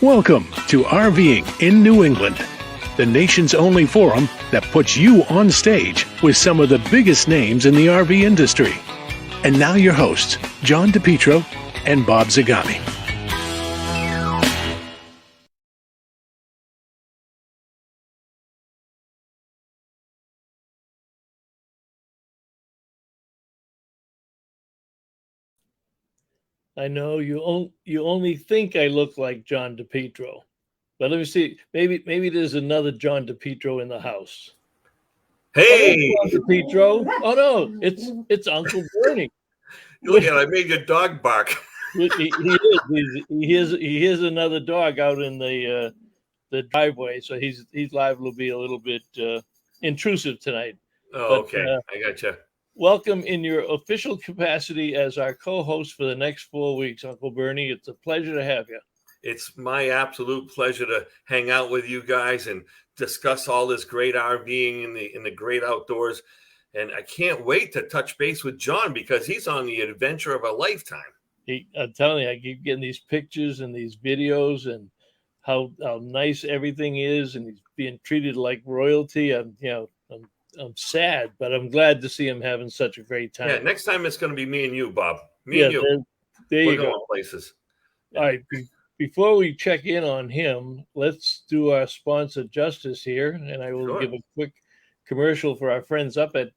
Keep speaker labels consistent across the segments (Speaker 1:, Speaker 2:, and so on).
Speaker 1: Welcome to RVing in New England, the nation's only forum that puts you on stage with some of the biggest names in the RV industry. And now your hosts, John DiPietro and Bob Zagami.
Speaker 2: I know you only think I look like John DiPietro, but let me see. Maybe there's another John DiPietro in the house.
Speaker 3: Hey,
Speaker 2: oh, John DiPietro. Oh no, it's Uncle Bernie.
Speaker 3: Look at it, I made your dog bark.
Speaker 2: He is another dog out in the driveway, so he's liable to be a little bit intrusive tonight.
Speaker 3: Oh, okay, I gotcha.
Speaker 2: Welcome in your official capacity as our co-host for the next 4 weeks, Uncle Bernie. It's a pleasure to have you.
Speaker 3: It's my absolute pleasure to hang out with you guys and discuss all this great RVing in the great outdoors. And I can't wait to touch base with John because he's on the adventure of a lifetime.
Speaker 2: I'm telling you, I keep getting these pictures and these videos and how nice everything is, and he's being treated like royalty. I'm sad, but I'm glad to see him having such a great time.
Speaker 3: Yeah, next time it's going to be me and you, Bob. Me and you.
Speaker 2: There you go.
Speaker 3: Going places.
Speaker 2: All right. Before we check in on him, let's do our sponsor justice here, and I will give a quick commercial for our friends up at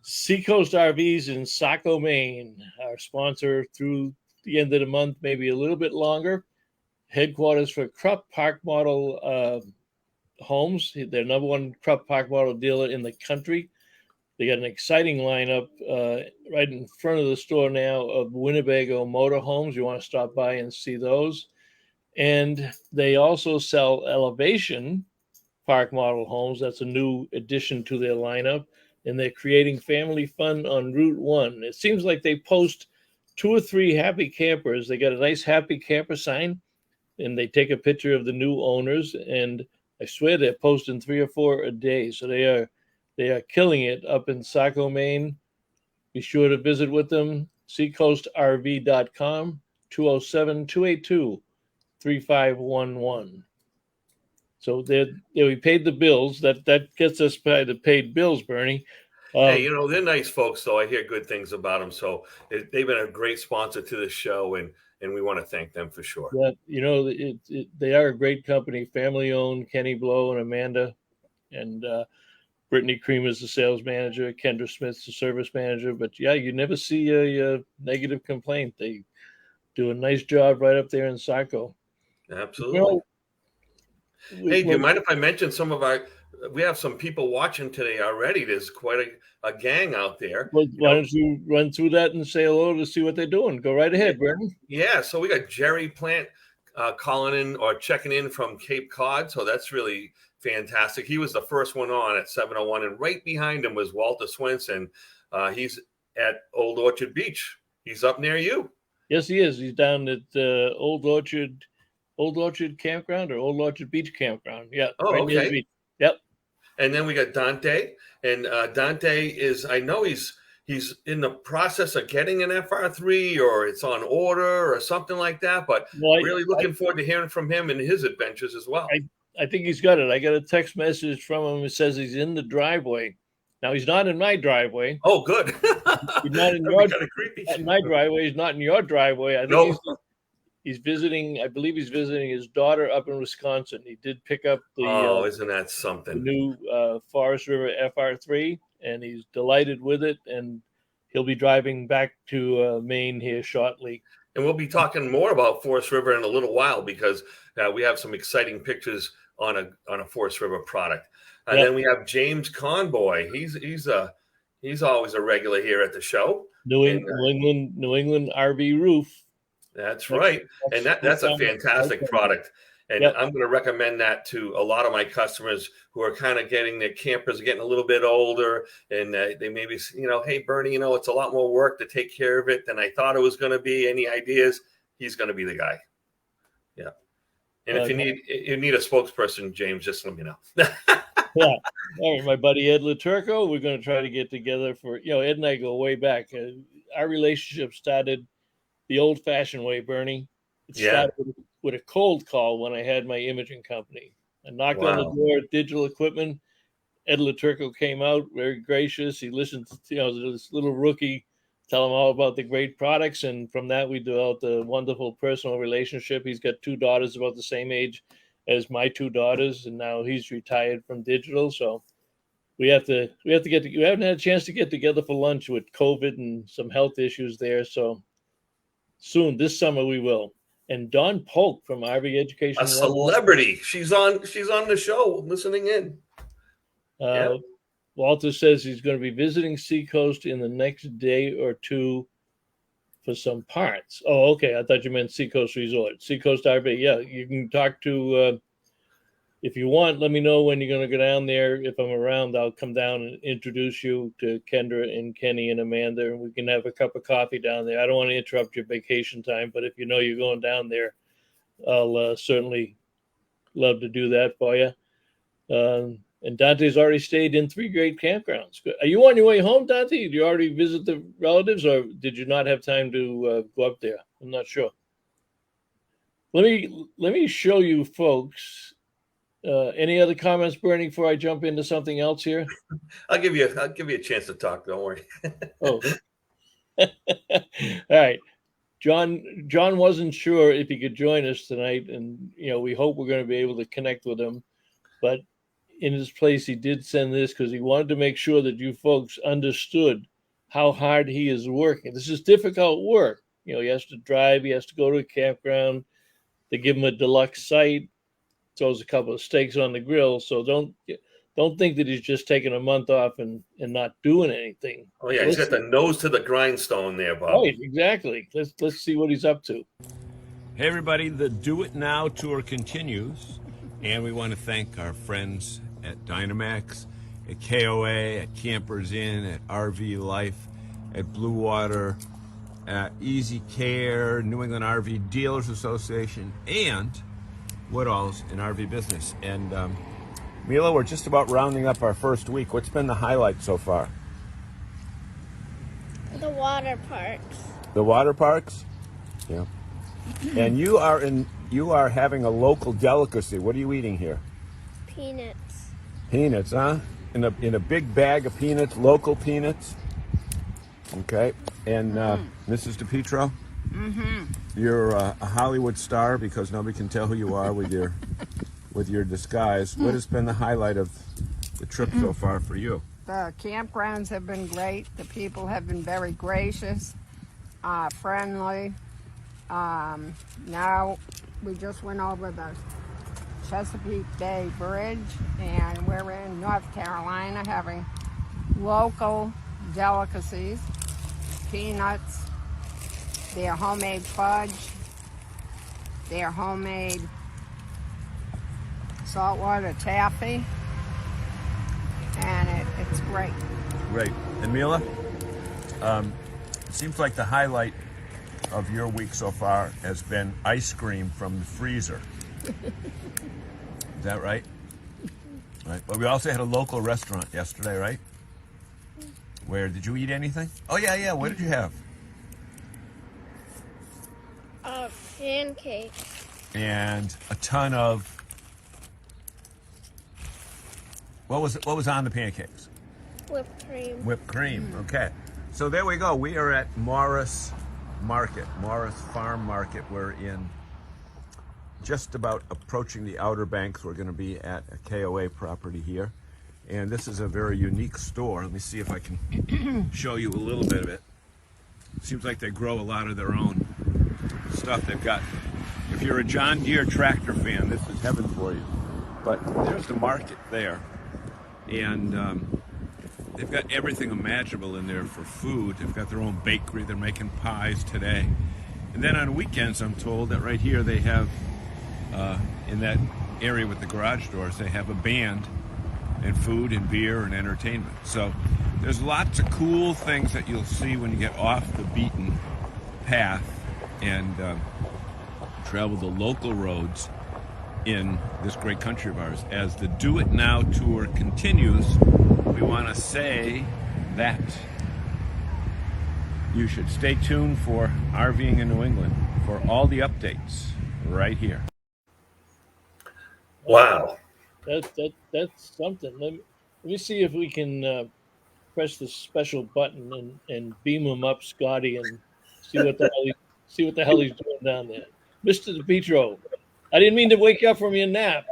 Speaker 2: Seacoast RVs in Saco, Maine. Our sponsor through the end of the month, maybe a little bit longer. Headquarters for Krupp Park Model homes. They're number one Krupp Park Model dealer in the country. They got an exciting lineup right in front of the store now of Winnebago motorhomes. You want to stop by and see those. And they also sell Elevation Park Model homes. That's a new addition to their lineup. And they're creating family fun on Route 1. It seems like they post 2 or 3 happy campers. They got a nice happy camper sign, and they take a picture of the new owners, and I swear they're posting 3 or 4 a day. So they are killing it up in Saco, Maine. Be sure to visit with them. SeacoastRV.com, 207-282-3511. So we paid the bills. That gets us by the paid bills, Bernie.
Speaker 3: Hey, they're nice folks, though. I hear good things about them. So they've been a great sponsor to the show, and we want to thank them for sure.
Speaker 2: Yeah, they are a great company, family-owned. Kenny Blow and Amanda, and Brittany Cream is the sales manager. Kendra Smith's the service manager. But, yeah, you never see a negative complaint. They do a nice job right up there in Saco.
Speaker 3: Absolutely. Hey, do you mind if I mention we have some people watching today already. There's quite a gang out there.
Speaker 2: Well, why don't you run through that and say hello to see what they're doing? Go right ahead, Bernie.
Speaker 3: Yeah, so we got Jerry Plant calling in or checking in from Cape Cod. So that's really fantastic. He was the first one on at 7:01, and right behind him was Walter Swenson. He's at Old Orchard Beach. He's up near you.
Speaker 2: Yes, he is. He's down at Old Orchard Campground or Old Orchard Beach Campground. Yeah.
Speaker 3: Oh,
Speaker 2: right near the beach. Yep.
Speaker 3: And then we got Dante, and Dante I know he's in the process of getting an FR3, or it's on order or something like that. But really looking forward to hearing from him and his adventures as well.
Speaker 2: I think he's got it. I got a text message from him that says he's in the driveway. Now, he's not in my driveway.
Speaker 3: Oh, good.
Speaker 2: He's not in my driveway. He's not in your driveway. I think he's visiting. I believe he's visiting his daughter up in Wisconsin. He did pick up the
Speaker 3: isn't that something?
Speaker 2: The new Forest River FR3, and he's delighted with it. And he'll be driving back to Maine here shortly.
Speaker 3: And we'll be talking more about Forest River in a little while because we have some exciting pictures on a Forest River product. And then we have James Conboy. He's always a regular here at the show.
Speaker 2: New England RV Roof.
Speaker 3: That's right. And that's a fantastic product. And I'm going to recommend that to a lot of my customers who are kind of getting their campers getting a little bit older. And they maybe, hey, Bernie, it's a lot more work to take care of it than I thought it was going to be. Any ideas? He's going to be the guy. Yeah. And if you need a spokesperson, James, just let me know.
Speaker 2: Yeah. All right, my buddy Ed Laturco, we're going to try to get together for, Ed and I go way back. Our relationship started the old-fashioned way, Bernie. It started with a cold call when I had my imaging company. I knocked on the door, Digital Equipment. Ed Laturco came out, very gracious. He listened to, this little rookie tell him all about the great products. And from that, we developed a wonderful personal relationship. He's got 2 daughters about the same age as my 2 daughters. And now he's retired from digital. So we haven't had a chance to get together for lunch with COVID and some health issues there. So soon, this summer, we will. And Dawn Polk from RV Education.
Speaker 3: A celebrity. She's on the show listening in.
Speaker 2: Walter says he's going to be visiting Seacoast in the next day or 2 for some parts. Oh, okay. I thought you meant Seacoast Resort. Seacoast RV. Yeah, you can talk to, if you want, let me know when you're going to go down there. If I'm around, I'll come down and introduce you to Kendra and Kenny and Amanda, and we can have a cup of coffee down there. I don't want to interrupt your vacation time, but if you're going down there, I'll certainly love to do that for you. And Dante's already stayed in 3 great campgrounds. Are you on your way home, Dante? Did you already visit the relatives, or did you not have time to go up there? I'm not sure. Let me show you folks. Any other comments, Bernie, before I jump into something else here?
Speaker 3: I'll give you a chance to talk. Don't worry.
Speaker 2: Oh, all right. John wasn't sure if he could join us tonight, and we hope we're going to be able to connect with him. But in his place, he did send this because he wanted to make sure that you folks understood how hard he is working. This is difficult work. He has to drive. He has to go to a campground. They give him a deluxe site. Throws a couple of steaks on the grill. So don't think that he's just taking a month off and not doing anything.
Speaker 3: Oh yeah, he's got the nose to the grindstone there, Bob.
Speaker 2: Right, exactly. Let's see what he's up to.
Speaker 4: Hey everybody, the Do It Now tour continues, and we want to thank our friends at Dynamax, at KOA, at Campers Inn, at RV Life, at Blue Water, at Easy Care, New England RV Dealers Association, and Woodall's in RV Business. And Mila, we're just about rounding up our first week. What's been the highlight so far?
Speaker 5: The water parks.
Speaker 4: The water parks? Yeah. And you are having a local delicacy. What are you eating here?
Speaker 5: Peanuts.
Speaker 4: Peanuts, huh? In a big bag of peanuts, local peanuts. Okay. And Mrs. DiPietro? Mm-hmm. You're a Hollywood star because nobody can tell who you are with your disguise. What has been the highlight of the trip so far for you?
Speaker 6: The campgrounds have been great. The people have been very gracious, friendly. Now we just went over the Chesapeake Bay Bridge, and we're in North Carolina having local delicacies, peanuts, their homemade fudge, their homemade saltwater taffy, and it's great.
Speaker 4: Great. And Mila, it seems like the highlight of your week so far has been ice cream from the freezer. Is that right? Right. But we also had a local restaurant yesterday, right? Where did you eat anything? Oh yeah. What did you have?
Speaker 5: Pancakes.
Speaker 4: And a ton of what was on the pancakes?
Speaker 5: Whipped cream.
Speaker 4: Whipped cream. Okay. So there we go. We are at Morris Farm Market. We're in just about approaching the Outer Banks. We're going to be at a KOA property here. And this is a very unique store. Let me see if I can show you a little bit of it. Seems like they grow a lot of their own stuff. They've got, if you're a John Deere tractor fan, this is heaven for you. But there's the market there. And they've got everything imaginable in there for food. They've got their own bakery. They're making pies today. And then on weekends, I'm told that right here they have, in that area with the garage doors, they have a band and food and beer and entertainment. So there's lots of cool things that you'll see when you get off the beaten path and travel the local roads in this great country of ours. As the Do It Now tour continues, we want to say that you should stay tuned for RVing in New England for all the updates right here.
Speaker 3: Wow.
Speaker 2: That's something. Let me see if we can press the special button and beam him up, Scotty, and see what the hell he's doing down there, Mr. DiPietro. I didn't mean to wake you up from your nap.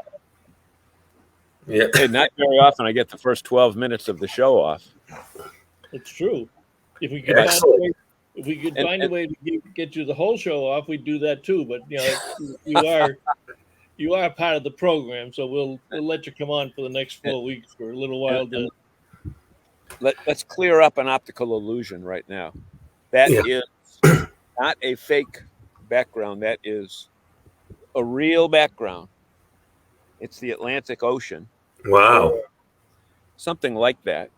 Speaker 3: Yeah.
Speaker 4: Hey, not very often I get the first 12 minutes of the show off.
Speaker 2: It's true. If we could find a way to get you the whole show off, we'd do that too. But you are part of the program, so we'll let you come on for the next 4 weeks for a little while.
Speaker 4: Let's clear up an optical illusion right now. That is not a fake background. That is a real background. It's the Atlantic Ocean.
Speaker 3: Wow.
Speaker 4: Something like that.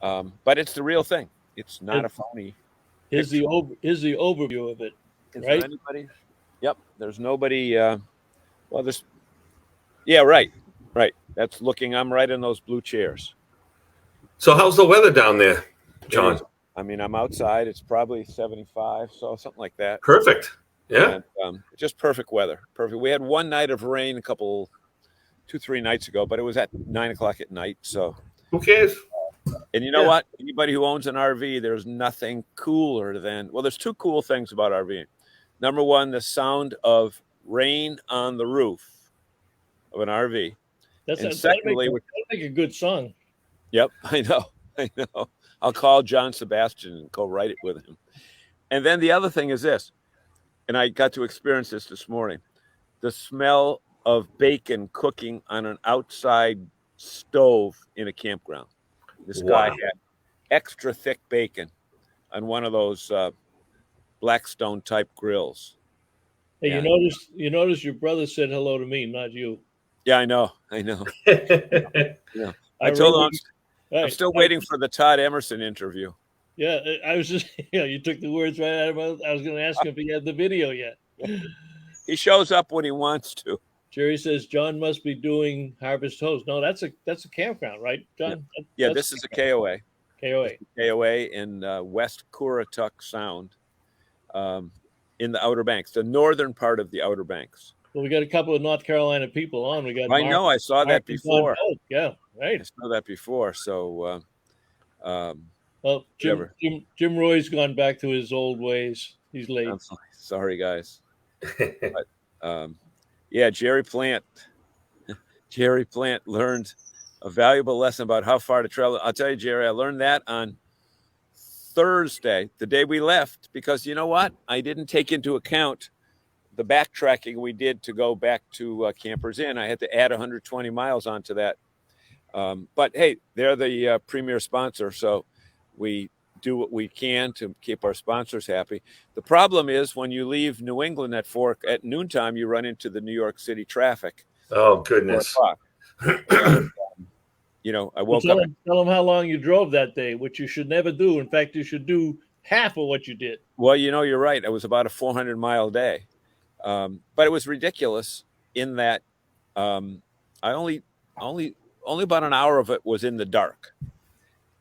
Speaker 4: But it's the real thing. It's not a phony.
Speaker 2: Here's the overview of it.
Speaker 4: Is
Speaker 2: right?
Speaker 4: there anybody? Yep. There's nobody. There's. Yeah, right. That's looking. I'm right in those blue chairs.
Speaker 3: So how's the weather down there, John?
Speaker 4: I mean, I'm outside. It's probably 75, so something like that.
Speaker 3: Perfect. Yeah.
Speaker 4: And, just perfect weather. Perfect. We had one night of rain 2-3 nights ago, but it was at 9:00 at night. So
Speaker 3: who cares?
Speaker 4: And you know what? Anybody who owns an RV, there's nothing cooler than, there's two cool things about RVing. Number one, the sound of rain on the roof of an RV.
Speaker 2: That'd make a good song.
Speaker 4: Yep, I know. I'll call John Sebastian and go write it with him. And then the other thing is this, and I got to experience this morning, the smell of bacon cooking on an outside stove in a campground. This guy had extra thick bacon on one of those Blackstone type grills.
Speaker 2: Hey, you notice your brother said hello to me, not you.
Speaker 4: Yeah, I know. I told him I'm still waiting for the Todd Emerson interview.
Speaker 2: Yeah, I was just, you took the words right out of my mouth. I was going to ask him if he had the video yet.
Speaker 4: He shows up when he wants to.
Speaker 2: Jerry says John must be doing Harvest Host. No, that's a campground, right, John?
Speaker 4: Yeah, this is a KOA.
Speaker 2: KOA
Speaker 4: in West Currituck Sound, in the Outer Banks, the northern part of the Outer Banks.
Speaker 2: Well, we got a couple of North Carolina people on. We got.
Speaker 4: I saw that before.
Speaker 2: Yeah, right.
Speaker 4: I saw that before. So,
Speaker 2: well, Jim Roy's gone back to his ways. He's late.
Speaker 4: I'm sorry, guys. But, Jerry Plant learned a valuable lesson about how far to travel. I'll tell you, Jerry, I learned that on Thursday, the day we left, because you know what? I didn't take into account the backtracking we did to go back to Campers Inn. I had to add 120 miles onto that. But hey, they're the premier sponsor, so we do what we can to keep our sponsors happy. The problem is when you leave New England at noontime, you run into the New York City traffic.
Speaker 3: Oh, goodness.
Speaker 4: And, I woke up.
Speaker 2: Tell them how long you drove that day, which you should never do. In fact, you should do half of what you did.
Speaker 4: Well, you're right. It was about a 400-mile day. But it was ridiculous in that I only about an hour of it was in the dark.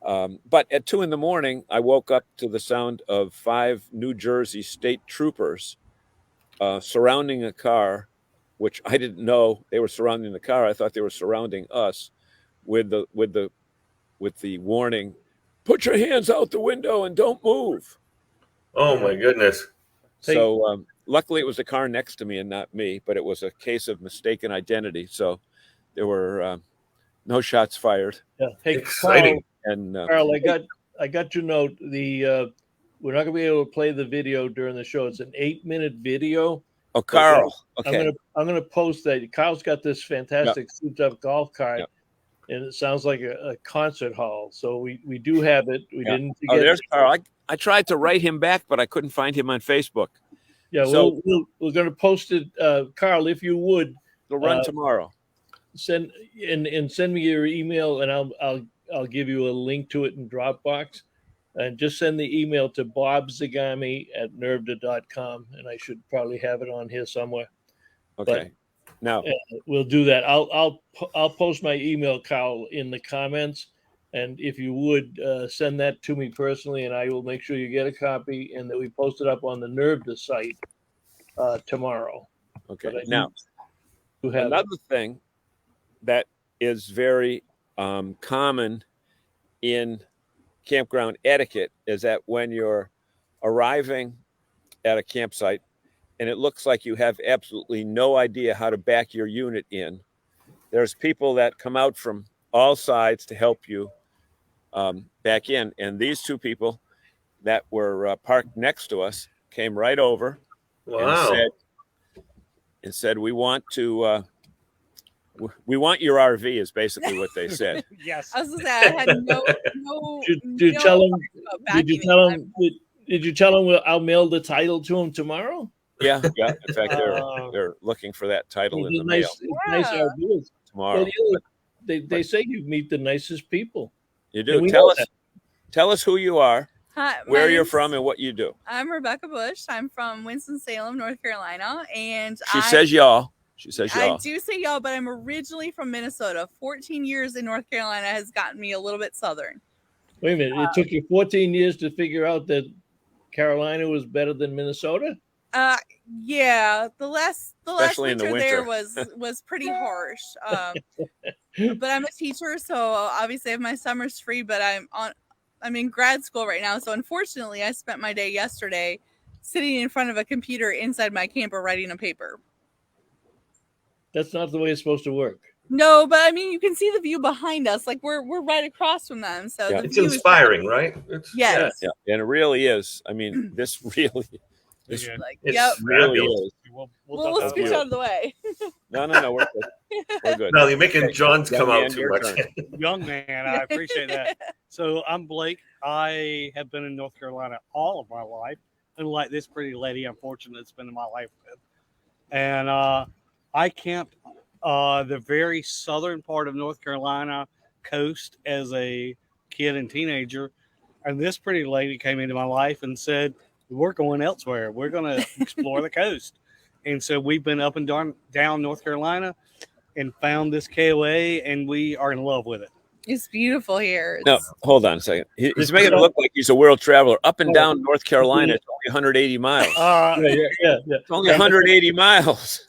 Speaker 4: But at 2 a.m, I woke up to the sound of 5 New Jersey state troopers surrounding a car, which I didn't know they were surrounding the car. I thought they were surrounding us with the warning, "Put your hands out the window and don't move."
Speaker 3: Oh my goodness!
Speaker 4: So luckily, it was the car next to me and not me, but it was a case of mistaken identity. So there were no shots fired.
Speaker 2: Yeah. Hey,
Speaker 3: exciting.
Speaker 2: Carl, I got your note. We're not gonna be able to play the video during the show. It's an 8-minute video.
Speaker 4: Oh, Carl. Okay.
Speaker 2: I'm gonna post that. Carl's got this fantastic souped up golf cart, and it sounds like a concert hall. So we do have it. We didn't.
Speaker 4: There's Carl. I tried to write him back, but I couldn't find him on Facebook.
Speaker 2: Yeah, so we're gonna post it, Carl. If you would,
Speaker 4: it'll run tomorrow.
Speaker 2: Send me your email, and I'll give you a link to it in Dropbox, and just send the email to bobzagami@nervda.com, and I should probably have it on here somewhere.
Speaker 4: Okay. Now
Speaker 2: we'll do that. I'll post my email, Carl, in the comments, and if you would send that to me personally, and I will make sure you get a copy, and that we post it up on the NERVDA site tomorrow.
Speaker 4: Okay.
Speaker 2: But I
Speaker 4: Now,
Speaker 2: do have
Speaker 4: another thing that is very common in campground etiquette is that when you're arriving at a campsite and it looks like you have absolutely no idea how to back your unit in, there's people that come out from all sides to help you back in. And these two people that were parked next to us came right over
Speaker 3: Wow.
Speaker 4: and said, we want your RV is basically what they said.
Speaker 7: Yes.
Speaker 8: I was gonna say I had
Speaker 2: Did you tell him? Did you tell him? Did you tell him I'll mail the title to him tomorrow?
Speaker 4: Yeah. In fact, they're looking for that title in the mail
Speaker 2: Nice ideas.
Speaker 4: tomorrow.
Speaker 2: Well, they say you meet the nicest people.
Speaker 4: You do. Tell us who you are,
Speaker 8: Hi,
Speaker 4: where you're from, and what you do.
Speaker 8: I'm Rebecca Bush. I'm from Winston-Salem, North Carolina, and
Speaker 4: She says y'all.
Speaker 8: I do say y'all, but I'm originally from Minnesota. 14 years in North Carolina has gotten me a little bit southern.
Speaker 2: Wait a minute! It took you 14 years to figure out that Carolina was better than Minnesota.
Speaker 8: Yeah, the last
Speaker 4: Especially in the
Speaker 8: winter there
Speaker 4: winter.
Speaker 8: was pretty harsh. But I'm a teacher, so obviously I have my summers free. But I'm in grad school right now, so unfortunately I spent my day yesterday sitting in front of a computer inside my camper writing a paper.
Speaker 2: That's not the way it's supposed to work.
Speaker 8: No, but I mean you can see the view behind us, like we're right across from them. So
Speaker 4: Yeah.
Speaker 8: the
Speaker 3: It's
Speaker 8: view
Speaker 3: inspiring, right?
Speaker 8: Yes.
Speaker 4: Yeah, and it really is. I mean, this really
Speaker 8: Like,
Speaker 3: It's
Speaker 8: yep.
Speaker 4: really
Speaker 3: fabulous.
Speaker 4: is.
Speaker 8: Well, let's
Speaker 4: do
Speaker 8: get
Speaker 4: it.
Speaker 8: out of the way.
Speaker 4: No, we're good. We're good.
Speaker 3: No, you're making John's
Speaker 4: Young
Speaker 3: come
Speaker 4: man,
Speaker 3: out too
Speaker 4: your
Speaker 3: much.
Speaker 4: turn.
Speaker 7: Young man, I appreciate that. So I'm Blake. I have been in North Carolina all of my life, unlike this pretty lady I'm fortunate to spend my life with. And I camped the very southern part of North Carolina coast as a kid and teenager. And this pretty lady came into my life and said, we're going elsewhere. We're going to explore the coast. And so we've been up and down North Carolina and found this KOA, and we are in love with it.
Speaker 8: It's beautiful here.
Speaker 4: No, hold on a second. He's making it look like he's a world traveler. Up and down North Carolina, it's only 180 miles.
Speaker 2: Yeah.
Speaker 4: It's only 180 miles.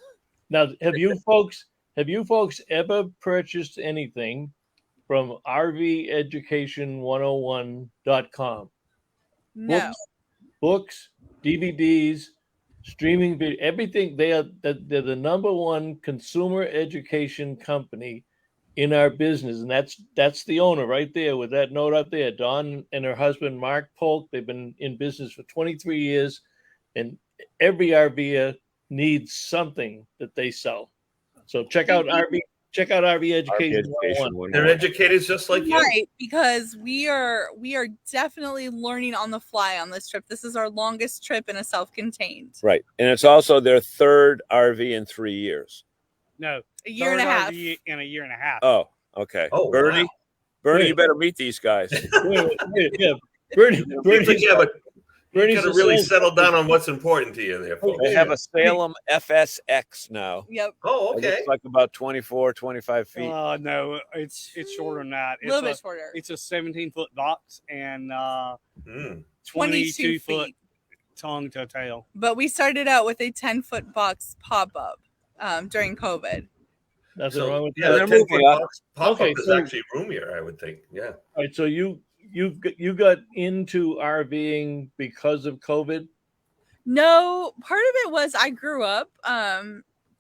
Speaker 2: Now, have you folks ever purchased anything from RVeducation101.com?
Speaker 8: No.
Speaker 2: Books, DVDs, streaming video, everything. They're the number one consumer education company in our business, and that's the owner right there with that note up there. Dawn and her husband Mark Polk. They've been in business for 23 years, and every RVer needs something that they sell. So check out RV Education 101.
Speaker 3: They're educators just like you.
Speaker 8: Right, because we are definitely learning on the fly on this trip. This is our longest trip in a self-contained.
Speaker 4: Right. And it's also their third RV in 3 years.
Speaker 7: No,
Speaker 8: A year and a half.
Speaker 7: In a year and a half.
Speaker 4: Oh, okay.
Speaker 3: Oh,
Speaker 4: Bernie,
Speaker 3: wow.
Speaker 4: Bernie, you better meet these guys.
Speaker 2: Yeah, Bernie.
Speaker 3: You got to really settle down on what's important to you there, folks.
Speaker 4: They have a Salem FSX now.
Speaker 8: Yep.
Speaker 3: Oh,
Speaker 4: It
Speaker 3: okay.
Speaker 4: looks like about 24, 25 feet.
Speaker 7: No, it's shorter than that.
Speaker 8: A little bit shorter.
Speaker 7: It's a 17-foot box and
Speaker 8: 22
Speaker 7: 22 foot
Speaker 8: feet.
Speaker 7: tongue to tail.
Speaker 8: But we started out with a 10-foot box pop-up during COVID.
Speaker 2: Nothing wrong with
Speaker 3: Yeah,
Speaker 2: that.
Speaker 3: the 10-foot box pop-up
Speaker 2: Okay,
Speaker 3: is
Speaker 2: so-
Speaker 3: actually roomier, I would think. Yeah.
Speaker 2: All right, so you got into RVing because of COVID?
Speaker 8: No, part of it was I grew up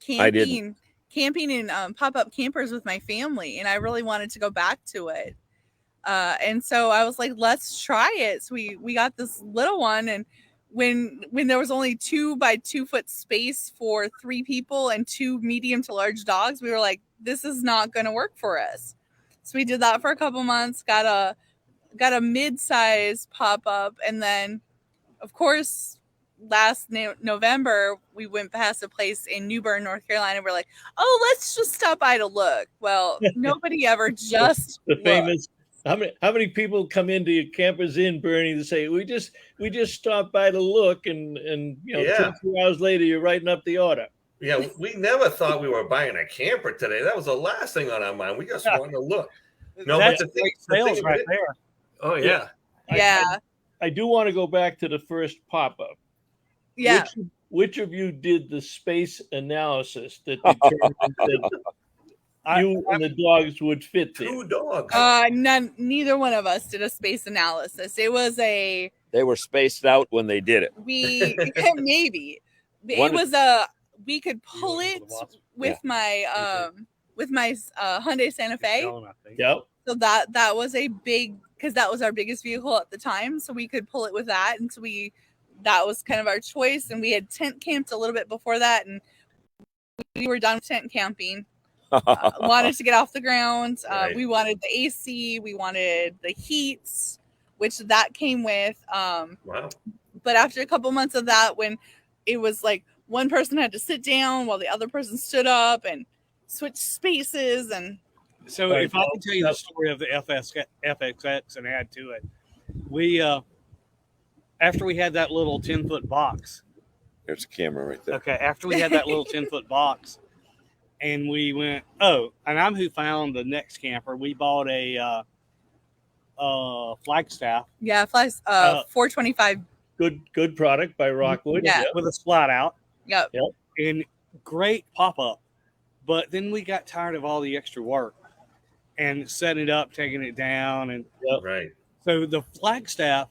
Speaker 4: didn't.
Speaker 8: camping in pop-up campers with my family, and I really wanted to go back to it. And so I was like, let's try it. So we got this little one, and when there was only 2 by 2 foot space for 3 people and 2 medium to large dogs, we were like, this is not going to work for us. So we did that for a couple months, got a mid-size pop-up, and then of course last November we went past a place in New Bern, North Carolina. We're like, oh, let's just stop by to look. Well, nobody ever just
Speaker 2: the
Speaker 8: looked.
Speaker 2: famous. How many people come into your campers in Bernie to say we just stopped by to look, and 2 hours later you're writing up the order?
Speaker 3: Yeah, we never thought we were buying a camper today. That was the last thing on our mind. We just wanted to look. No,
Speaker 7: That's
Speaker 3: but the
Speaker 7: great
Speaker 3: thing
Speaker 7: sales right there.
Speaker 3: Oh yeah.
Speaker 8: Yeah.
Speaker 2: I do want to go back to the first pop-up.
Speaker 8: Yeah.
Speaker 2: which of you did the space analysis that determined that you and the dogs would fit there?
Speaker 3: 2 dogs.
Speaker 8: Neither one of us did a space analysis. It was
Speaker 4: They were spaced out when they did it.
Speaker 8: maybe
Speaker 4: One-
Speaker 8: it was we could pull it with my Hyundai Santa Fe.
Speaker 2: Yep.
Speaker 8: So that was a big, because that was our biggest vehicle at the time. So we could pull it with that, and so that was kind of our choice. And we had tent camped a little bit before that, and we were done with tent camping. Wanted to get off the ground.
Speaker 3: Right.
Speaker 8: We wanted the AC. We wanted the heats, which that came with.
Speaker 3: Wow.
Speaker 8: But after a couple months of that, when it was like one person had to sit down while the other person stood up and switch spaces, and
Speaker 7: so if I can tell you the story of the FXX and add to it, we after we had that little 10-foot box.
Speaker 4: There's a camera right there.
Speaker 7: Okay, after we had that little 10-foot box, and we went, and I'm who found the next camper. We bought a Flagstaff.
Speaker 8: yeah, 425.
Speaker 2: Good product by Rockwood.
Speaker 8: Yeah.
Speaker 7: With a slide out.
Speaker 8: Yep.
Speaker 7: And great pop up. But then we got tired of all the extra work and setting it up, taking it down. And
Speaker 3: Right.
Speaker 7: so the Flagstaff,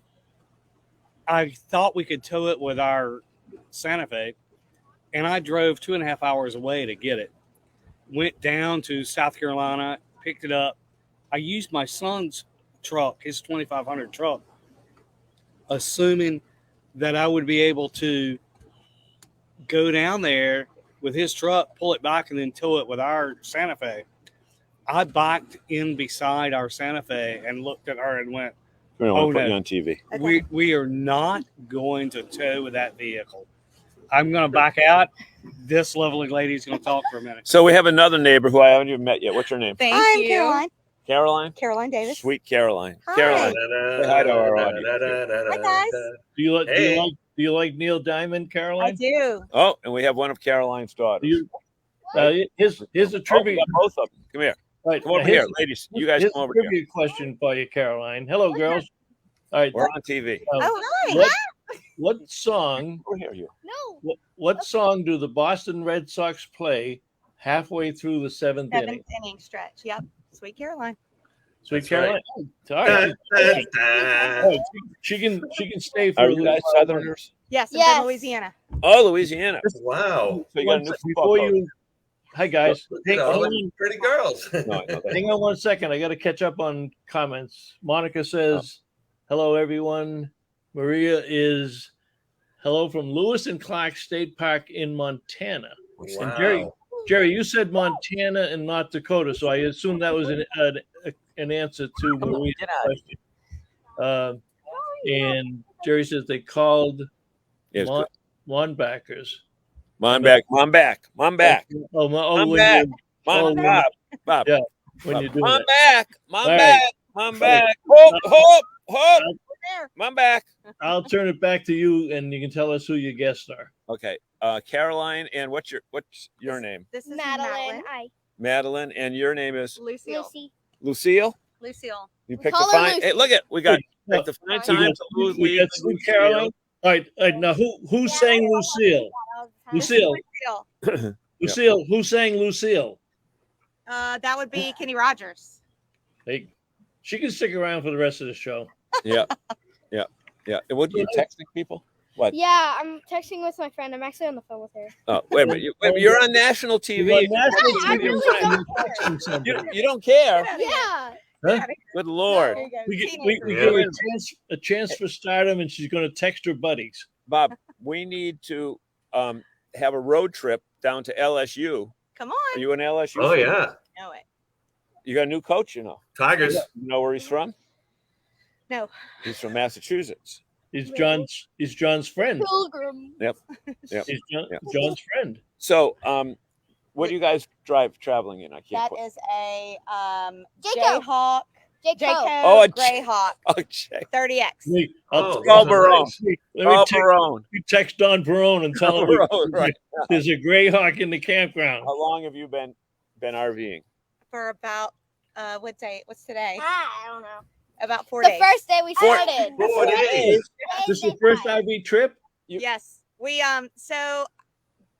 Speaker 7: I thought we could tow it with our Santa Fe. And I drove 2.5 hours away to get it. Went down to South Carolina, picked it up. I used my son's truck, his 2500 truck, assuming that I would be able to go down there with his truck, pull it back, and then tow it with our Santa Fe. I biked in beside our Santa Fe and looked at her and went,
Speaker 4: We don't want to put
Speaker 7: no.
Speaker 4: you on TV.
Speaker 7: we are not going to tow with that vehicle. I'm going to back out. This lovely lady's going to talk for a minute.
Speaker 4: So we have another neighbor who I haven't even met yet. What's your name?
Speaker 8: Thank
Speaker 9: I'm
Speaker 8: you.
Speaker 9: Caroline.
Speaker 4: Caroline?
Speaker 9: Caroline Davis.
Speaker 4: Sweet Caroline.
Speaker 9: Hi.
Speaker 4: Caroline. Say hi to our audience.
Speaker 9: Hi, guys.
Speaker 2: Do you like Neil Diamond,
Speaker 9: I
Speaker 2: Caroline?
Speaker 9: do.
Speaker 4: Oh, and we have one of Caroline's daughters.
Speaker 2: Here's a
Speaker 4: Oh,
Speaker 2: trivia.
Speaker 4: we got both of them. Come here.
Speaker 2: Right,
Speaker 4: Come over
Speaker 2: here's-
Speaker 4: here, ladies. You guys
Speaker 2: here's
Speaker 4: come over
Speaker 2: a
Speaker 4: here.
Speaker 2: trivia question for you, Caroline. Hello, girls. All right.
Speaker 4: We're on TV.
Speaker 9: Oh, hi.
Speaker 2: What song?
Speaker 4: Over here, you.
Speaker 5: No.
Speaker 2: What song do the Boston Red Sox play halfway through the seventh inning?
Speaker 9: 7th inning stretch. Yep. Sweet Caroline.
Speaker 2: Sweet
Speaker 3: That's
Speaker 2: Caroline. All right. All right, she can stay for
Speaker 4: Are
Speaker 2: a
Speaker 4: you
Speaker 2: little
Speaker 4: guys
Speaker 2: while.
Speaker 4: Southerners?
Speaker 9: Yes, I'm
Speaker 5: Yes.
Speaker 9: from Louisiana.
Speaker 4: Oh, Louisiana.
Speaker 3: Wow.
Speaker 4: So you got a new football
Speaker 2: Before
Speaker 4: coach.
Speaker 2: you, hi guys.
Speaker 3: Look
Speaker 2: Hang
Speaker 3: at all
Speaker 2: on,
Speaker 3: the pretty girls.
Speaker 4: No, I know that.
Speaker 2: hang on 1 second. I got to catch up on comments. Monica says, "Hello, everyone." Maria is, "Hello from Lewis and Clark State Park in Montana." And Jerry, you said Montana and not Dakota, so I assume that was an answer to Maria's question. And Jerry says they called
Speaker 4: Yes,
Speaker 2: Monbackers.
Speaker 4: Mom back. Mom back. Mom back.
Speaker 2: Oh,
Speaker 4: Mom
Speaker 2: when
Speaker 4: back.
Speaker 2: you-
Speaker 4: Mom,
Speaker 2: when-
Speaker 4: Bob. Bob.
Speaker 2: Yeah, when you're doing
Speaker 4: Mom
Speaker 2: that.
Speaker 4: back. Mom
Speaker 2: All right.
Speaker 4: back. Mom back. Hope, hope, hope.
Speaker 9: There.
Speaker 4: Mom back.
Speaker 2: I'll turn it back to you, and you can tell us who your guests are.
Speaker 4: Okay. Caroline, and what's your name?
Speaker 9: This is
Speaker 5: Madeline. Hi.
Speaker 4: Madeline, and your name is
Speaker 9: Lucille.
Speaker 5: Lucy.
Speaker 4: Lucille.
Speaker 9: Lucille.
Speaker 4: You
Speaker 5: We
Speaker 4: picked
Speaker 5: call
Speaker 4: the
Speaker 5: her
Speaker 4: fine.
Speaker 5: Lucy.
Speaker 4: Hey, look at we got
Speaker 2: Good.
Speaker 4: the fine
Speaker 9: We
Speaker 4: times.
Speaker 2: We got Sweet Caroline. All right. Now who sang Lucille? Lucille.
Speaker 9: Lucille.
Speaker 2: Lucille. Who sang Lucille?
Speaker 9: That would be Kenny Rogers.
Speaker 2: Hey, she can stick around for the rest of the show.
Speaker 4: Yeah. What are you texting people? What?
Speaker 5: Yeah, I'm texting with my friend. I'm actually on the phone with her.
Speaker 4: Oh, wait a minute. You're on national TV.
Speaker 2: You're on national
Speaker 5: I
Speaker 2: TV.
Speaker 5: really don't
Speaker 2: Texting somebody.
Speaker 4: You don't care.
Speaker 5: Yeah.
Speaker 2: Huh?
Speaker 4: Good Lord.
Speaker 2: We give her a chance for stardom, and she's going to text her buddies.
Speaker 4: Bob, we need to have a road trip down to LSU.
Speaker 9: Come
Speaker 4: Are
Speaker 9: on.
Speaker 4: you an LSU?
Speaker 3: Oh
Speaker 4: fan?
Speaker 3: yeah.
Speaker 9: Know it.
Speaker 4: You got a new coach, you know.
Speaker 3: Tigers.
Speaker 4: You know where he's from?
Speaker 9: No.
Speaker 4: He's from Massachusetts.
Speaker 2: He's John's friend.
Speaker 5: Pilgrim.
Speaker 4: Yep.
Speaker 2: He's
Speaker 4: Yep.
Speaker 2: John's friend.
Speaker 4: So, what do you guys traveling in? I can't.
Speaker 9: That is a
Speaker 5: Jacob.
Speaker 9: Jayhawk.
Speaker 5: Jacob.
Speaker 4: Oh, a
Speaker 9: Greyhawk.
Speaker 4: Oh, Jay.
Speaker 9: 30X.
Speaker 2: Wait,
Speaker 3: Oh,
Speaker 4: Carl
Speaker 3: those are
Speaker 4: Barone.
Speaker 3: nice.
Speaker 2: let
Speaker 4: Carl
Speaker 2: me text,
Speaker 4: Barone.
Speaker 2: you text Don Perone and tell him
Speaker 4: Barone, right.
Speaker 2: there's a Greyhawk in the campground.
Speaker 4: How long have you been RVing?
Speaker 9: For about what's today?
Speaker 5: I don't know.
Speaker 9: About 4
Speaker 5: The
Speaker 9: days.
Speaker 5: first day we started.
Speaker 3: 4 days.
Speaker 2: This is the first RV trip?
Speaker 9: Yes. So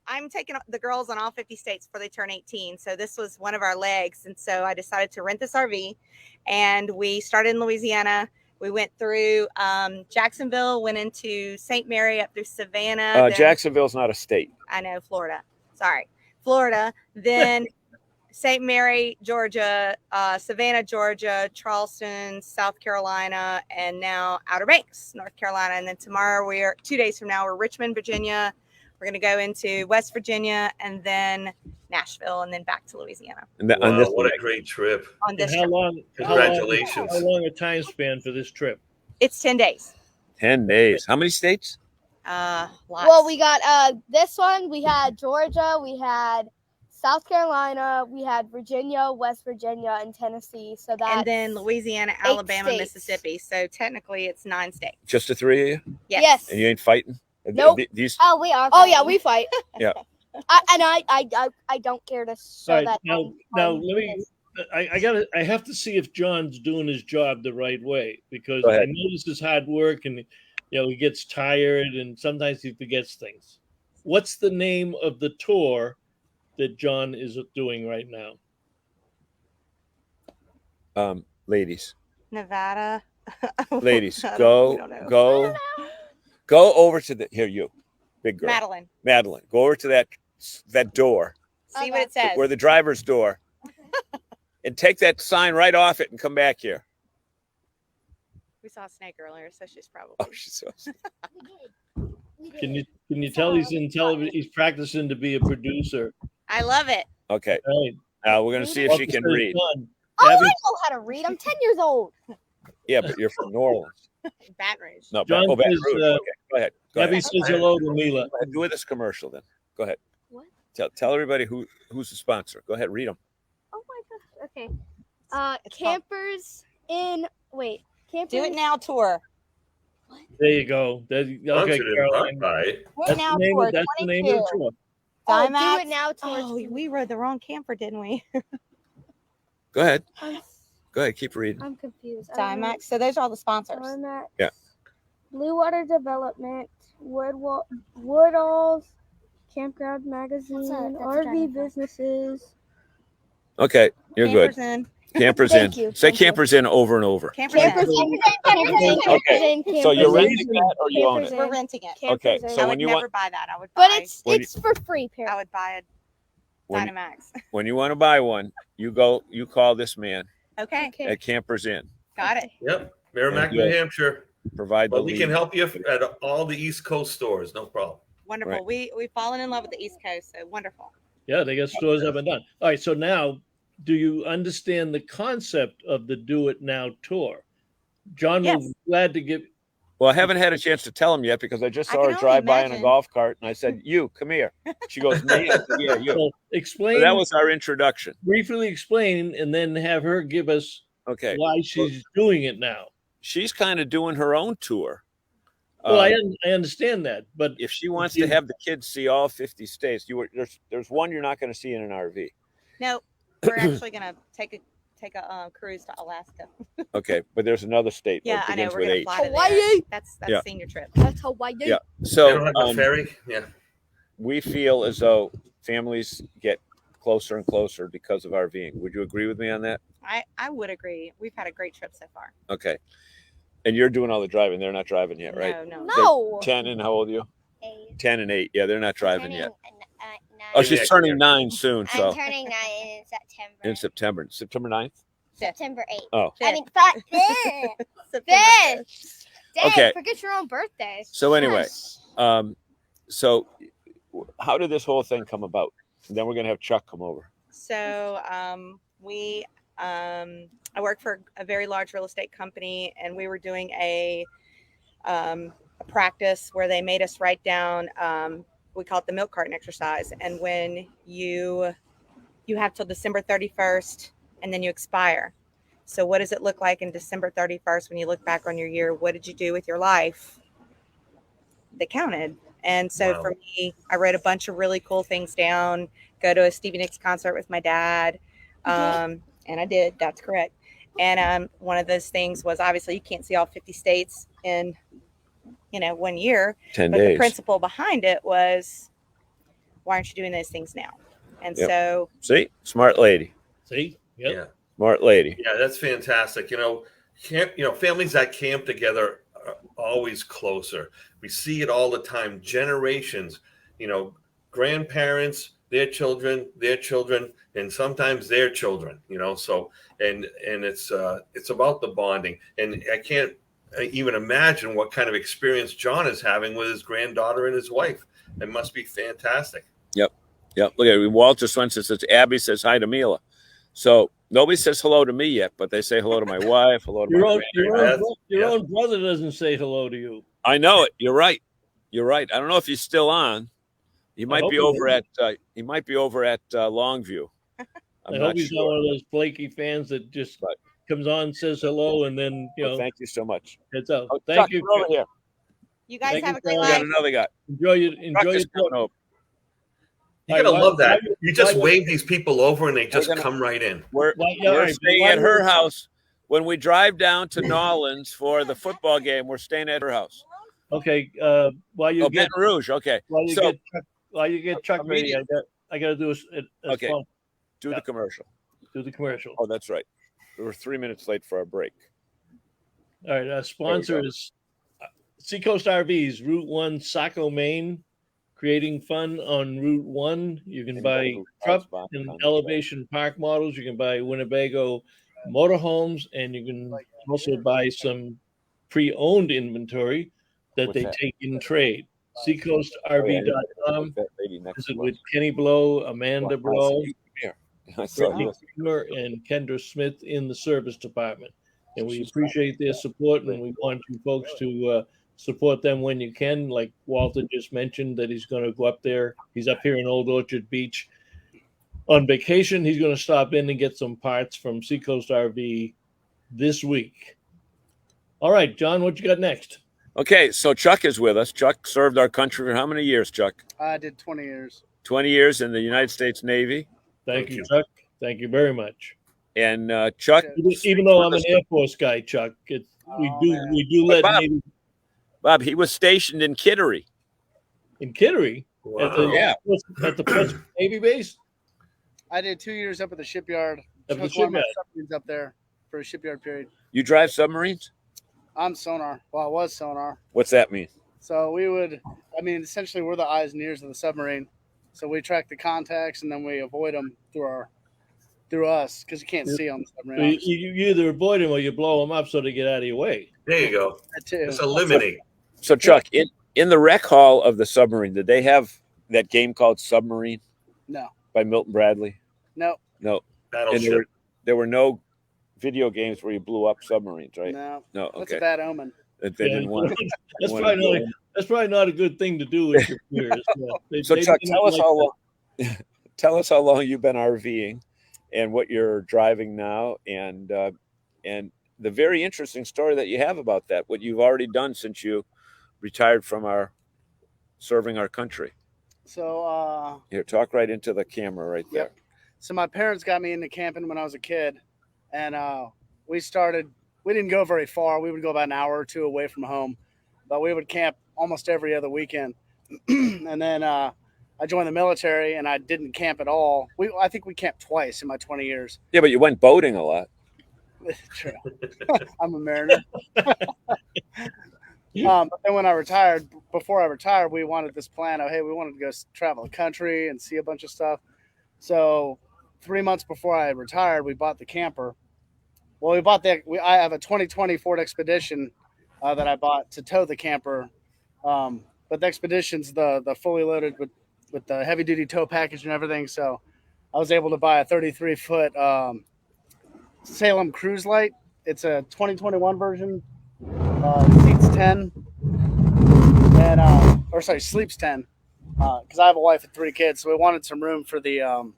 Speaker 9: I'm taking the girls on all 50 states before they turn 18. So this was one of our legs. And so I decided to rent this RV, and we started in Louisiana. We went through Jacksonville, went into St. Mary, up through Savannah.
Speaker 4: Jacksonville's not a state.
Speaker 9: I know, Florida. Sorry. Florida. Then St. Mary, Georgia, Savannah, Georgia, Charleston, South Carolina, and now Outer Banks, North Carolina. And then tomorrow 2 days from now, we're Richmond, Virginia. We're going to go into West Virginia and then Nashville and then back to Louisiana.
Speaker 3: And what a great trip.
Speaker 9: On this
Speaker 2: How
Speaker 9: trip.
Speaker 2: long?
Speaker 3: Congratulations.
Speaker 2: How long a time span for this trip?
Speaker 9: It's 10 days.
Speaker 4: 10 days. How many states?
Speaker 9: Lots.
Speaker 5: Well, we got this one. We had Georgia. We had South Carolina. We had Virginia, West Virginia, and Tennessee. So that
Speaker 9: and then Louisiana, Alabama, Mississippi. So technically, it's 9 states.
Speaker 4: Just the 3 of you?
Speaker 9: Yes.
Speaker 4: And you ain't fighting?
Speaker 5: Nope.
Speaker 4: These...
Speaker 5: Oh, we are. Oh, yeah, we fight.
Speaker 4: Yeah.
Speaker 5: I don't care to show
Speaker 2: All right,
Speaker 5: that.
Speaker 2: now let me. I have to see if John's doing his job the right way, because I know this is hard work, and he gets tired and sometimes he forgets things. What's the name of the tour that John is doing right now?
Speaker 4: Ladies.
Speaker 9: Nevada.
Speaker 4: Ladies, go over to the you, big girl. Madeline, go over to that door.
Speaker 9: See what it says.
Speaker 4: Where the driver's door. And take that sign right off it and come back here.
Speaker 9: We saw a snake earlier, so she's probably.
Speaker 4: Oh, she's so.
Speaker 2: Can you tell he's in television? He's practicing to be a producer.
Speaker 9: I love it.
Speaker 4: Okay.
Speaker 2: Right.
Speaker 4: We're gonna see if she can read.
Speaker 5: Oh, I know how to read. I'm 10 years old.
Speaker 4: Yeah, but you're from New Orleans.
Speaker 9: Baton Rouge.
Speaker 4: No,
Speaker 2: John
Speaker 4: Baton
Speaker 2: says,
Speaker 4: Rouge. Okay, go ahead.
Speaker 2: Abby says hello to Mila.
Speaker 4: Do this commercial then. Go ahead.
Speaker 5: What?
Speaker 4: Tell everybody who's the sponsor. Go ahead, read them.
Speaker 5: Oh my gosh. Okay. Campers in. Wait. Campers.
Speaker 9: Do It Now tour.
Speaker 2: There you go. Okay, Caroline. That's the name of the tour.
Speaker 5: Oh, Do It Now tour.
Speaker 9: Oh, we rode the wrong camper, didn't we?
Speaker 4: Go ahead. Go ahead. Keep reading.
Speaker 5: I'm confused.
Speaker 9: Dimax. So those are all the sponsors.
Speaker 5: Dimax,
Speaker 4: yeah.
Speaker 5: Blue Water Development, Woodall's, Campground Magazine, RV Businesses.
Speaker 4: Okay, you're
Speaker 9: Campers
Speaker 4: good.
Speaker 9: In.
Speaker 4: Campers
Speaker 5: Thank
Speaker 4: in.
Speaker 5: you.
Speaker 4: Say campers in over and over.
Speaker 9: Campers in.
Speaker 4: Okay. So you're renting that or you own it?
Speaker 9: We're renting it.
Speaker 4: Okay. So
Speaker 9: I
Speaker 4: when
Speaker 9: would
Speaker 4: you
Speaker 9: never buy that. I would buy.
Speaker 5: But it's for free,
Speaker 9: I would buy a Dynamax.
Speaker 4: When you want to buy one, you call this man
Speaker 9: Okay.
Speaker 4: at Campers Inn.
Speaker 9: Got it.
Speaker 3: Yep. Merrimack, New Hampshire.
Speaker 4: Provide the
Speaker 3: we
Speaker 4: lead.
Speaker 3: can help you at all the East Coast stores. No problem.
Speaker 9: Wonderful.
Speaker 4: Right.
Speaker 9: We've fallen in love with the East Coast. So wonderful.
Speaker 2: Yeah, they got stores up and down. All right, so now, do you understand the concept of the Do It Now tour? John will be glad to give.
Speaker 4: Well, I haven't had a chance to tell him yet because I just saw her drive by in a golf cart, and I said, "You come here." She goes, "Me?" I said, "Yeah, you."
Speaker 2: So explain.
Speaker 4: So that was our introduction.
Speaker 2: Briefly explain, and then have her give us why she's doing it now.
Speaker 4: She's kind of doing her own tour.
Speaker 2: Well, I understand that, but
Speaker 4: if she wants to have the kids see all 50 states, there's one you're not going to see in an RV.
Speaker 9: No, we're actually going to take a cruise to Alaska.
Speaker 4: Okay, but there's another state.
Speaker 9: Yeah, I know.
Speaker 4: Begins
Speaker 9: We're
Speaker 4: with
Speaker 9: going to
Speaker 4: H.
Speaker 9: fly to
Speaker 5: Hawaii.
Speaker 9: That's
Speaker 4: Yeah.
Speaker 9: senior trip.
Speaker 5: That's Hawaii.
Speaker 4: Yeah. So
Speaker 3: They don't have a ferry. Yeah.
Speaker 4: we feel as though families get closer and closer because of RVing. Would you agree with me on that?
Speaker 9: I would agree. We've had a great trip so far.
Speaker 4: Okay. And you're doing all the driving. They're not driving yet, right?
Speaker 5: No.
Speaker 4: 10 and how old are you?
Speaker 10: 8.
Speaker 4: 10 and 8. Yeah, they're not driving yet.
Speaker 10: 9.
Speaker 4: Oh, she's turning 9 soon. So
Speaker 10: I'm turning 9 in September.
Speaker 4: in September. September 9th?
Speaker 10: September 8th.
Speaker 4: Oh.
Speaker 10: I mean, 5th.
Speaker 5: Dang,
Speaker 4: Okay.
Speaker 5: forget your own birthday.
Speaker 4: So anyway, so how did this whole thing come about? And then we're going to have Chuck come over.
Speaker 9: So I work for a very large real estate company, and we were doing a practice where they made us write down. We call it the milk carton exercise. And when you have till December 31st, and then you expire. So what does it look like in December 31st when you look back on your year? What did you do with your life that counted? And so for me, I wrote a bunch of really cool things down. Go to a Stevie Nicks concert with my dad. And I did. That's correct. And one of those things was obviously you can't see all 50 states in, 1 year.
Speaker 4: 10
Speaker 9: but
Speaker 4: days.
Speaker 9: The principle behind it was, why aren't you doing those things now? And so,
Speaker 4: see, smart lady.
Speaker 2: See, yep.
Speaker 3: Yeah,
Speaker 4: smart lady.
Speaker 3: Yeah, that's fantastic. Families that camp together are always closer. We see it all the time. Generations, grandparents, their children, and sometimes their children. So and it's about the bonding. And I can't even imagine what kind of experience John is having with his granddaughter and his wife. It must be fantastic.
Speaker 4: Yep. Look at it. Walter Swenson says, Abby says hi to Mila. So nobody says hello to me yet, but they say hello to my wife, hello to
Speaker 2: your own brother doesn't say hello to you.
Speaker 4: I know it. You're right. I don't know if he's still on. He might be over at Longview.
Speaker 2: I hope he's not one of those flaky fans that just comes on, says hello, and then
Speaker 4: thank you so much.
Speaker 2: It's out.
Speaker 4: Thank
Speaker 2: Chuck,
Speaker 4: you. Over here.
Speaker 9: You guys have a great
Speaker 4: We
Speaker 9: life.
Speaker 4: got another guy.
Speaker 2: Enjoy your trip.
Speaker 3: You gotta love that. You just wave these people over and they just come right in.
Speaker 4: We're staying at her house. When we drive down to Nolans for the football game, we're staying at her house.
Speaker 2: Okay. While you get
Speaker 4: Baton Rouge. Okay.
Speaker 2: While you get Chuck ready, I got to do a
Speaker 4: okay. Do the commercial.
Speaker 2: Do the commercial.
Speaker 4: Oh, that's right. We were 3 minutes late for our break.
Speaker 2: All right. Our sponsor is Seacoast RVs, Route 1, Saco, Maine. Creating fun on Route 1. You can buy truck and elevation park models. You can buy Winnebago motorhomes, and you can also buy some pre-owned inventory that they take in trade. SeacoastRV.com. Visit with Kenny Blow, Amanda Blow, Brittany Kramer, and Kendra Smith in the service department. And we appreciate their support, and we want you folks to support them when you can. Like Walter just mentioned that he's going to go up there. He's up here in Old Orchard Beach on vacation. He's going to stop in and get some parts from Seacoast RV this week. All right, John, what you got next?
Speaker 4: Okay, so Chuck is with us. Chuck served our country for how many years, Chuck?
Speaker 11: I did 20 years.
Speaker 4: 20 years in the United States Navy.
Speaker 2: Thank you, Chuck. Thank you very much.
Speaker 4: And Chuck,
Speaker 2: even though I'm an Air Force guy, Chuck, we do let Navy.
Speaker 4: Bob, he was stationed in Kittery.
Speaker 2: In Kittery?
Speaker 3: Wow.
Speaker 2: At the Preston Navy base?
Speaker 11: I did 2 years up at the shipyard.
Speaker 2: Up
Speaker 11: Took one of my submarines up there for a shipyard period.
Speaker 4: You drive submarines?
Speaker 11: I'm sonar. Well, I was sonar.
Speaker 4: What's that mean?
Speaker 11: So essentially we're the eyes and ears of the submarine. So we track the contacts and then we avoid them through us because you can't see on the submarine.
Speaker 2: You either avoid them or you blow them up so they get out of your way.
Speaker 3: There you go.
Speaker 11: That too.
Speaker 3: Just eliminate.
Speaker 4: So Chuck, in the rec hall of the submarine, did they have that game called Submarine?
Speaker 11: No.
Speaker 4: By Milton Bradley?
Speaker 11: No.
Speaker 3: Battleship.
Speaker 4: There were no video games where you blew up submarines, right?
Speaker 11: No.
Speaker 4: Okay.
Speaker 11: That's a bad omen.
Speaker 4: They didn't want.
Speaker 2: That's probably not a good thing to do with your peers.
Speaker 4: So Chuck, tell us how long you've been RVing, and what you're driving now, and the very interesting story that you have about that. What you've already done since you retired from serving our country.
Speaker 11: So
Speaker 4: here, talk right into the camera right there.
Speaker 11: Yep. So my parents got me into camping when I was a kid, and we didn't go very far. We would go about an hour or two away from home, but we would camp almost every other weekend. And then I joined the military, and I didn't camp at all. I think we camped twice in my 20 years.
Speaker 4: Yeah, but you went boating a lot.
Speaker 11: True. I'm a mariner. But then when I retired, before I retired, we wanted this plan of, hey, we wanted to go travel the country and see a bunch of stuff. So 3 months before I retired, we bought the camper. Well, I have a 2020 Ford Expedition that I bought to tow the camper. But the Expedition's the fully loaded with the heavy duty tow package and everything. So I was able to buy a 33-foot Salem Cruise Light. It's a 2021 version. Seats 10 and sleeps 10. Because I have a wife and 3 kids, so we wanted some room for the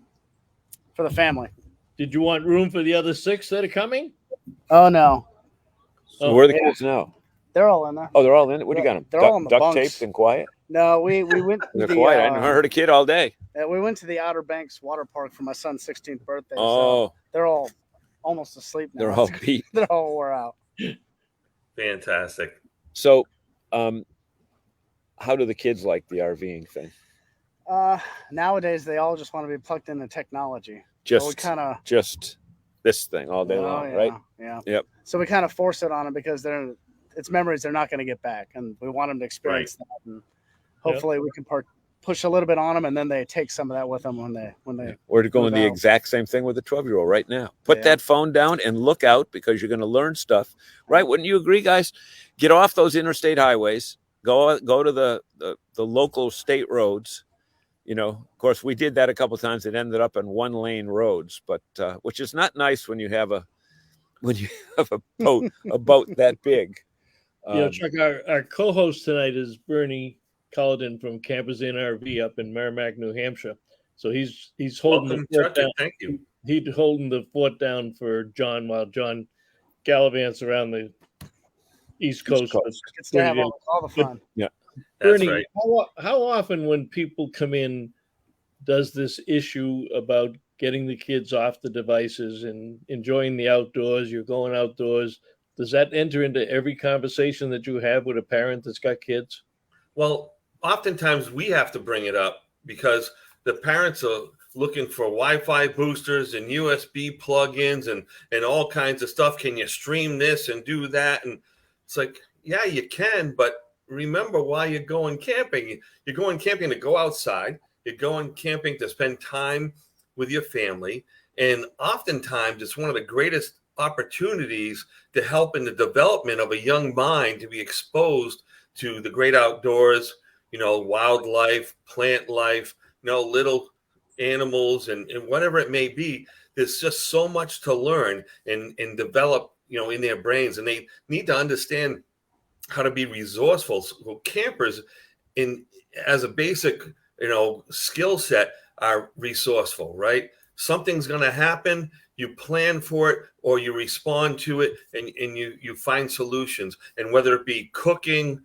Speaker 11: family.
Speaker 2: Did you want room for the other 6 that are coming?
Speaker 11: Oh no.
Speaker 4: So where are the kids now?
Speaker 11: They're all in there.
Speaker 4: Oh, they're all in it. What do you got them?
Speaker 11: They're all in the
Speaker 4: duct
Speaker 11: bunks.
Speaker 4: taped and quiet.
Speaker 11: No, we went.
Speaker 4: They're quiet. I heard a kid all day.
Speaker 11: We went to the Outer Banks water park for my son's 16th birthday.
Speaker 4: Oh.
Speaker 11: So they're all almost asleep now.
Speaker 4: They're all beat.
Speaker 11: They're all wore out.
Speaker 3: Fantastic.
Speaker 4: So, how do the kids like the RVing thing?
Speaker 11: Nowadays they all just want to be plugged into technology.
Speaker 4: Just
Speaker 11: so
Speaker 4: just this thing all day long, right?
Speaker 11: Yeah.
Speaker 4: Yep.
Speaker 11: So we kind of force it on them because it's memories they're not going to get back, and we want them to experience that. And hopefully we can push a little bit on them, and then they take some of that with them when they.
Speaker 4: We're doing the exact same thing with the 12-year-old right now. Put that phone down and look out, because you're going to learn stuff, right? Wouldn't you agree, guys? Get off those interstate highways. Go to the local state roads. You know, of course, we did that a couple of times. It ended up in 1-lane roads, but which is not nice when you have a boat that big.
Speaker 2: Chuck, our co-host tonight is Bernie Culliton from Campers Inn RV up in Merrimack, New Hampshire. So he's holding the fort down.
Speaker 3: Thank you.
Speaker 2: He's holding the fort down for John while John gallivants around the East Coast.
Speaker 11: Gets to have all the fun.
Speaker 4: Yeah.
Speaker 2: Bernie,
Speaker 3: That's
Speaker 2: how often when people come in does this issue about getting the kids off the devices and enjoying the outdoors, you're going outdoors, does that enter into every conversation that you have with a parent that's got kids?
Speaker 3: Well, oftentimes we have to bring it up because the parents are looking for Wi-Fi boosters and USB plugins and all kinds of stuff. Can you stream this and do that? And it's like, yeah, you can, but remember why you're going camping. You're going camping to go outside. You're going camping to spend time with your family. And oftentimes it's one of the greatest opportunities to help in the development of a young mind to be exposed to the great outdoors, wildlife, plant life, little animals and whatever it may be. There's just so much to learn and develop, in their brains. And they need to understand how to be resourceful. So campers, as a basic, skill set, are resourceful, right? Something's going to happen, you plan for it, or you respond to it, and you find solutions. And whether it be cooking,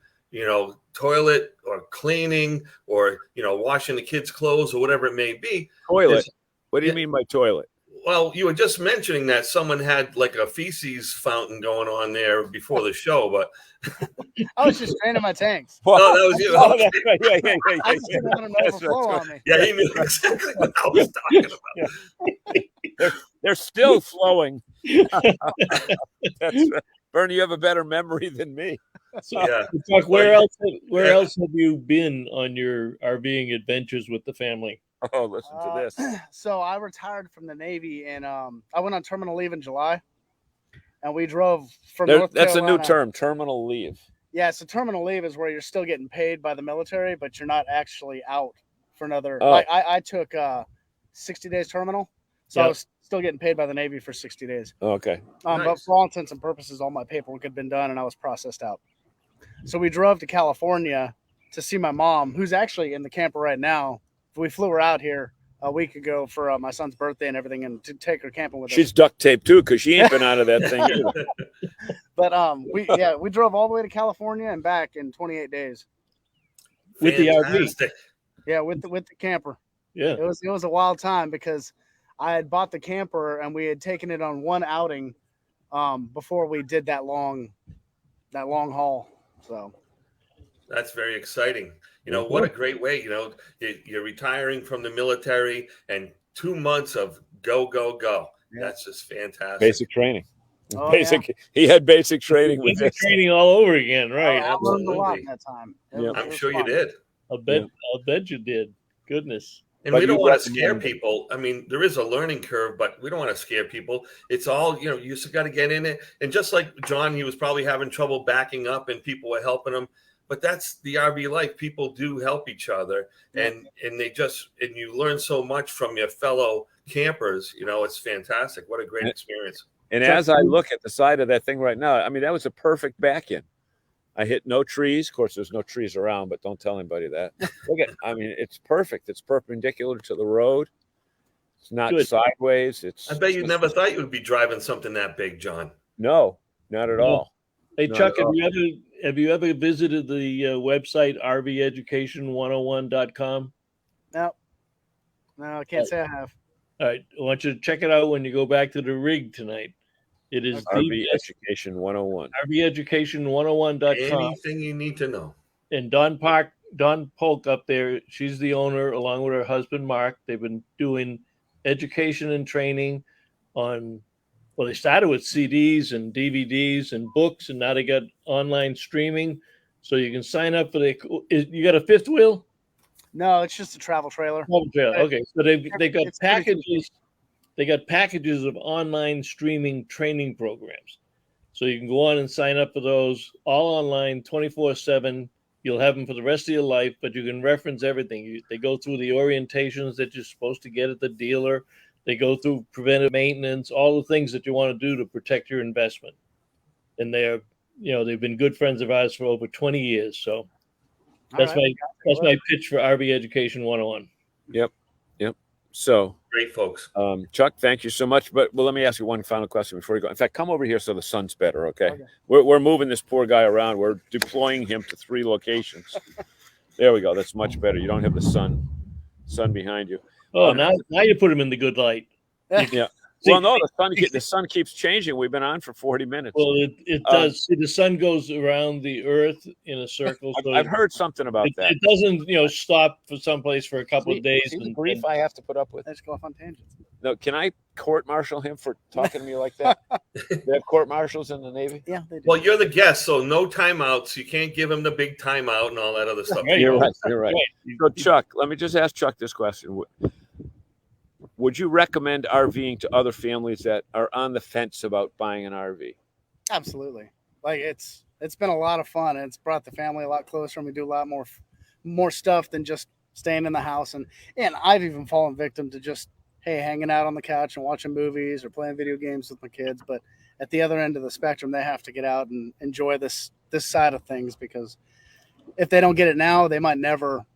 Speaker 3: toilet, or cleaning, or washing the kids' clothes, or whatever it may be.
Speaker 4: Toilet. What do you mean by toilet?
Speaker 3: Well, you were just mentioning that someone had like a feces fountain going on there before the show, but
Speaker 11: I was just draining my tanks.
Speaker 3: Oh, that was you.
Speaker 4: Oh, that's right. Yeah.
Speaker 11: I just didn't want them to overflow on me.
Speaker 3: Yeah, he knew exactly what I was talking about.
Speaker 4: They're still flowing. Bernie, you have a better memory than me.
Speaker 2: Yeah. Chuck, where else have you been on your RVing adventures with the family?
Speaker 4: Oh, listen to this.
Speaker 11: So I retired from the Navy, and I went on terminal leave in July, and we drove from North Carolina.
Speaker 4: That's a new term, terminal leave.
Speaker 11: Yeah, so terminal leave is where you're still getting paid by the military, but you're not actually out for another. I took 60 days terminal, so I was still getting paid by the Navy for 60 days.
Speaker 4: Okay.
Speaker 11: Nice. But for all intents and purposes, all my paperwork had been done, and I was processed out. So we drove to California to see my mom, who's actually in the camper right now. We flew her out here a week ago for my son's birthday and everything, and to take her camping with us.
Speaker 4: She's duct taped too, because she ain't been out of that thing either.
Speaker 11: But we drove all the way to California and back in 28 days
Speaker 2: with the RV.
Speaker 11: Yeah, with the camper.
Speaker 2: Yeah,
Speaker 11: it was a wild time because I had bought the camper and we had taken it on one outing before we did that long haul. So
Speaker 3: that's very exciting. What a great way. You're retiring from the military and 2 months of go. Yeah. That's just fantastic.
Speaker 4: Basic training. He had basic training with
Speaker 2: basic training all over again, right?
Speaker 11: I learned a lot in that time.
Speaker 3: I'm sure you did.
Speaker 2: I'll bet you did. Goodness.
Speaker 3: And we don't want to scare people. I mean, there is a learning curve, but we don't want to scare people. It's all, you just got to get in it. And just like John, he was probably having trouble backing up and people were helping him. But that's the RV life. People do help each other, and you learn so much from your fellow campers. It's fantastic. What a great experience.
Speaker 4: And as I look at the side of that thing right now, I mean, that was a perfect back-in. I hit no trees. Of course, there's no trees around, but don't tell anybody that. Look at, it's perfect. It's perpendicular to the road. It's not sideways.
Speaker 3: I bet you never thought you would be driving something that big, John.
Speaker 4: No, not at all.
Speaker 2: Hey, Chuck, have you ever visited the website RVeducation101.com?
Speaker 11: No, I can't say I have.
Speaker 2: All right, I want you to check it out when you go back to the rig tonight. It is
Speaker 4: RV Education 101.
Speaker 2: RVeducation101.com.
Speaker 3: Anything you need to know.
Speaker 2: And Don Park Dawn Polk up there. She's the owner, along with her husband Mark. They've been doing education and training on. Well, they started with CDs and DVDs and books, and now they got online streaming. So you can sign up for the. You got a fifth wheel?
Speaker 11: No, it's just a travel trailer.
Speaker 2: Travel trailer. Okay, so they got packages. They got packages of online streaming training programs. So you can go on and sign up for those all online, 24/7. You'll have them for the rest of your life, but you can reference everything. They go through the orientations that you're supposed to get at the dealer. They go through preventive maintenance, all the things that you want to do to protect your investment. And they've been good friends of ours for over 20 years. So that's my pitch for RV Education 101.
Speaker 4: Yep. So
Speaker 3: great, folks.
Speaker 4: Chuck, thank you so much. But let me ask you one final question before you go. In fact, come over here so the sun's better. Okay. We're moving this poor guy around. We're deploying him to 3 locations. There we go. That's much better. You don't have the sun behind you.
Speaker 2: Oh, now you put him in the good light.
Speaker 4: Yeah. Well, no, the sun keeps changing. We've been on for 40 minutes.
Speaker 2: Well, it does. See, the sun goes around the Earth in a circle. So
Speaker 4: I've heard something about that.
Speaker 2: It doesn't, stop for someplace for a couple of days.
Speaker 4: See the grief I have to put up with.
Speaker 11: Let's go off on tangents.
Speaker 4: No, can I court-martial him for talking to me like that? They have court-martials in the Navy?
Speaker 11: Yeah, they do.
Speaker 3: Well, you're the guest, so no timeouts. You can't give him the big timeout and all that other stuff.
Speaker 4: You're right. So, Chuck, let me just ask Chuck this question. Would you recommend RVing to other families that are on the fence about buying an RV?
Speaker 11: Absolutely. Like it's been a lot of fun, and it's brought the family a lot closer, and we do a lot more stuff than just staying in the house. And I've even fallen victim to just hanging out on the couch and watching movies or playing video games with my kids. But at the other end of the spectrum, they have to get out and enjoy this side of things, because if they don't get it now, they might never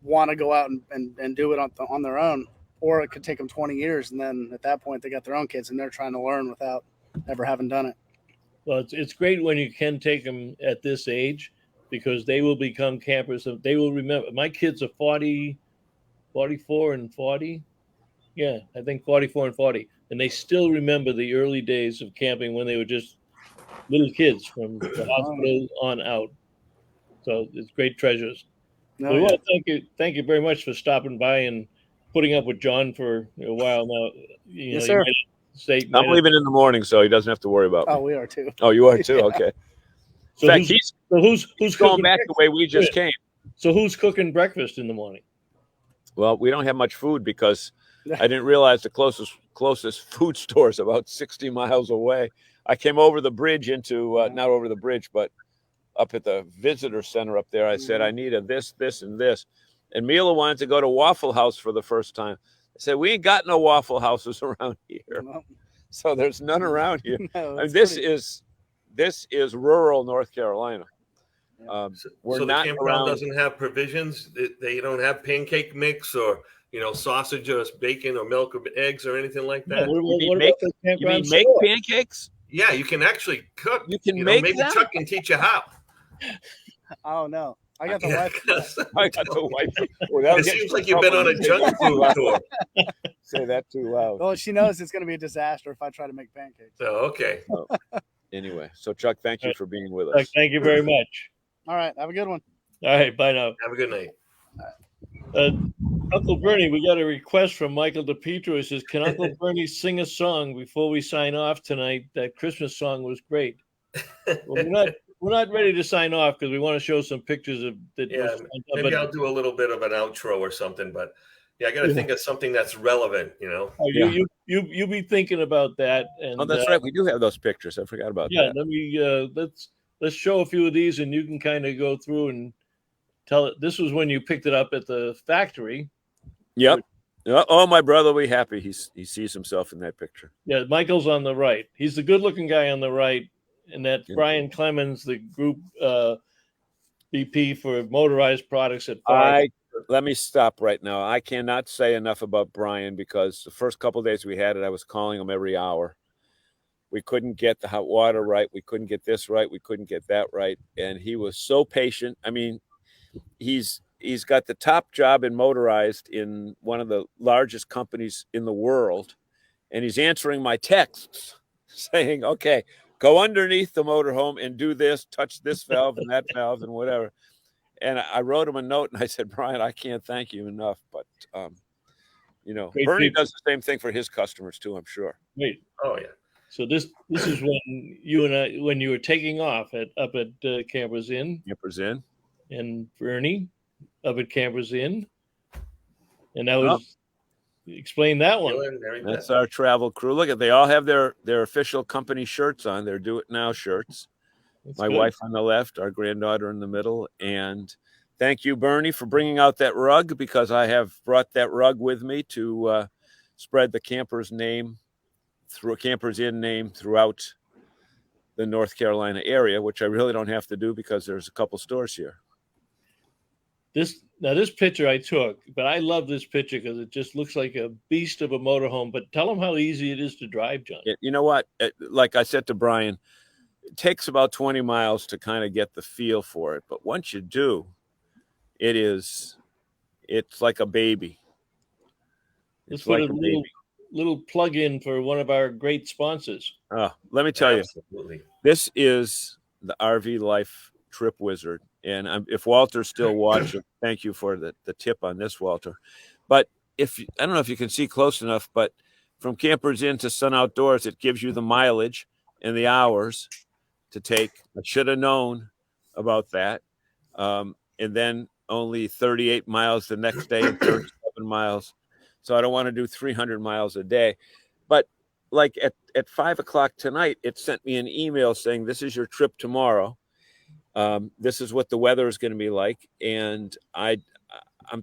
Speaker 11: want to go out and do it on their own. Or it could take them 20 years, and then at that point they got their own kids and they're trying to learn without ever having done it.
Speaker 2: Well, it's great when you can take them at this age, because they will become campers. They will remember. My kids are 40, 44 and 40. Yeah, I think 44 and 40. And they still remember the early days of camping when they were just little kids from the hospital on out. So it's great treasures.
Speaker 11: No,
Speaker 2: we want to thank you very much for stopping by and putting up with John for a while now.
Speaker 11: Yes, sir.
Speaker 4: I'm leaving in the morning, so he doesn't have to worry about me.
Speaker 11: Oh, we are too.
Speaker 4: Oh, you are too? Okay.
Speaker 2: So
Speaker 4: in fact, who's going back the way we just came.
Speaker 2: So who's cooking breakfast in the morning?
Speaker 4: Well, we don't have much food because I didn't realize the closest food store is about 60 miles away. I came over the bridge into, not over the bridge, but up at the visitor center up there. I said, I need a this, and this. And Mila wanted to go to Waffle House for the first time. I said, we ain't got no Waffle Houses around here. No. So there's none around here.
Speaker 11: No,
Speaker 4: I mean, this is rural North Carolina. We're
Speaker 3: so
Speaker 4: not
Speaker 3: the campground doesn't have provisions? They don't have pancake mix or, sausage or bacon or milk or eggs or anything like that?
Speaker 4: You mean make pancakes?
Speaker 3: Yeah, you can actually cook.
Speaker 4: You can make
Speaker 3: maybe
Speaker 4: them?
Speaker 3: Chuck can teach you how.
Speaker 11: Oh, no. I got the wife.
Speaker 4: I got the wife. Well,
Speaker 3: it seems like you've been on a junk food tour.
Speaker 4: Say that too loud.
Speaker 11: Well, she knows it's going to be a disaster if I try to make pancakes.
Speaker 3: Oh, okay.
Speaker 4: Anyway, so Chuck, thank you for being with us.
Speaker 2: Thank you very much.
Speaker 11: All right. Have a good one.
Speaker 2: All right. Bye now.
Speaker 3: Have a good night.
Speaker 2: Uncle Bernie, we got a request from Michael DiPietro. He says, can Uncle Bernie sing a song before we sign off tonight? That Christmas song was great. Well, we're not ready to sign off because we want to show some pictures of that.
Speaker 3: Yeah, maybe I'll do a little bit of an outro or something, but I got to think of something that's relevant,
Speaker 2: Oh, you be thinking about that. And
Speaker 4: that's right. We do have those pictures. I forgot about that.
Speaker 2: Yeah, let me let's show a few of these, and you can kind of go through and tell it. This was when you picked it up at the factory.
Speaker 4: Yep. Oh, my brother will be happy. He sees himself in that picture.
Speaker 2: Yeah, Michael's on the right. He's the good-looking guy on the right. And that's Brian Clemens, the group VP for motorized products at Ford.
Speaker 4: Let me stop right now. I cannot say enough about Brian because the first couple of days we had it, I was calling him every hour. We couldn't get the hot water right. We couldn't get this right. We couldn't get that right. And he was so patient. I mean, he's got the top job in motorized in one of the largest companies in the world. And he's answering my texts saying, okay, go underneath the motorhome and do this, touch this valve and that valve and whatever. And I wrote him a note and I said, Brian, I can't thank you enough. But,
Speaker 2: Great
Speaker 4: Bernie
Speaker 2: people.
Speaker 4: does the same thing for his customers too, I'm sure.
Speaker 2: Great.
Speaker 3: Oh, yeah.
Speaker 2: So this is when you were taking off up at Campers Inn.
Speaker 4: Campers Inn.
Speaker 2: And Bernie up at Campers Inn. And that was explain that one.
Speaker 4: That's our travel crew. Look at, they all have their official company shirts on. Their Do It Now shirts.
Speaker 2: That's
Speaker 4: My
Speaker 2: good.
Speaker 4: wife on the left, our granddaughter in the middle. And thank you, Bernie, for bringing out that rug, because I have brought that rug with me to spread the Campers name Campers Inn name throughout the North Carolina area, which I really don't have to do because there's a couple stores here.
Speaker 2: This picture I took, but I love this picture because it just looks like a beast of a motorhome. But tell them how easy it is to drive, John.
Speaker 4: You know what? Like I said to Brian, it takes about 20 miles to kind of get the feel for it. But once you do, it's like a baby.
Speaker 2: Let's put a little plug in for one of our great sponsors.
Speaker 4: Let me tell
Speaker 3: Absolutely.
Speaker 4: you, this is the RV Life Trip Wizard. And if Walter's still watching, thank you for the tip on this, Walter. But I don't know if you can see close enough, but from Campers Inn to Sun Outdoors, it gives you the mileage and the hours to take. I should have known about that. And then only 38 miles the next day and 37 miles. So I don't want to do 300 miles a day. But like at 5 o'clock tonight, it sent me an email saying, this is your trip tomorrow. This is what the weather is going to be like. And I'm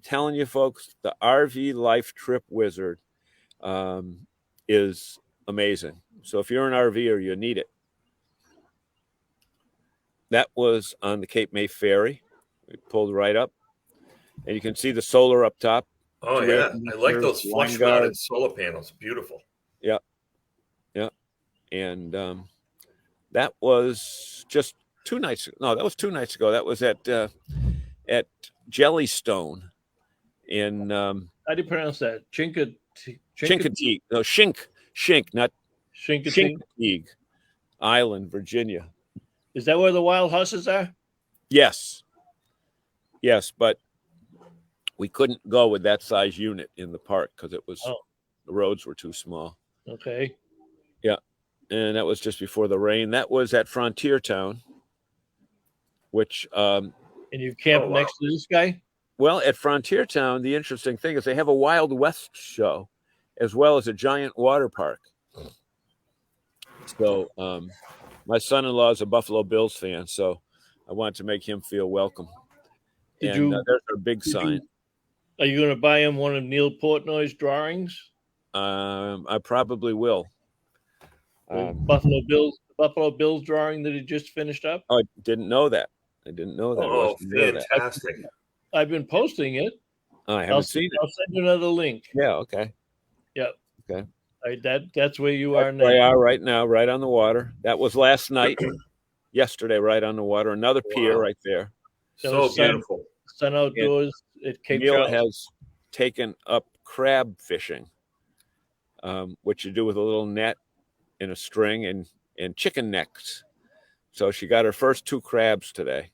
Speaker 4: telling you, folks, the RV Life Trip Wizard is amazing. So if you're an RVer, you need it. That was on the Cape May Ferry. We pulled right up. And you can see the solar up top.
Speaker 3: Oh, yeah. I like those flush-mounted solar panels. Beautiful.
Speaker 4: Yeah. Yeah. And that was just 2 nights ago. No, that was 2 nights ago. That was at Jellystone in
Speaker 2: how do you pronounce that?
Speaker 4: Chincoteague. No, Shink, not Chincoteague Island, Virginia.
Speaker 2: Is that where the wild horses are?
Speaker 4: Yes, but we couldn't go with that size unit in the park because it was the roads were too small.
Speaker 2: Okay.
Speaker 4: Yeah, and that was just before the rain. That was at Frontier Town. Which
Speaker 2: and you camp next to this guy?
Speaker 4: Well, at Frontier Town, the interesting thing is they have a Wild West show as well as a giant water park. So my son-in-law is a Buffalo Bills fan, so I wanted to make him feel welcome. There's our big sign.
Speaker 2: Are you going to buy him one of Neil Portnoy's drawings?
Speaker 4: I probably will.
Speaker 2: Buffalo Bills drawing that he just finished up?
Speaker 4: Oh, I didn't know that.
Speaker 3: Oh, fantastic.
Speaker 2: I've been posting it.
Speaker 4: Oh, I haven't seen it.
Speaker 2: I'll send you another link.
Speaker 4: Yeah, okay.
Speaker 2: Yep.
Speaker 4: Okay.
Speaker 2: That's where you are now.
Speaker 4: Where I are right now, right on the water. That was last night. Yesterday, right on the water. Another pier right there.
Speaker 3: So beautiful.
Speaker 2: Sun Outdoors at Cape
Speaker 4: Neil
Speaker 2: Charles
Speaker 4: has taken up crab fishing, which you do with a little net and a string and chicken necks. So she got her first 2 crabs today.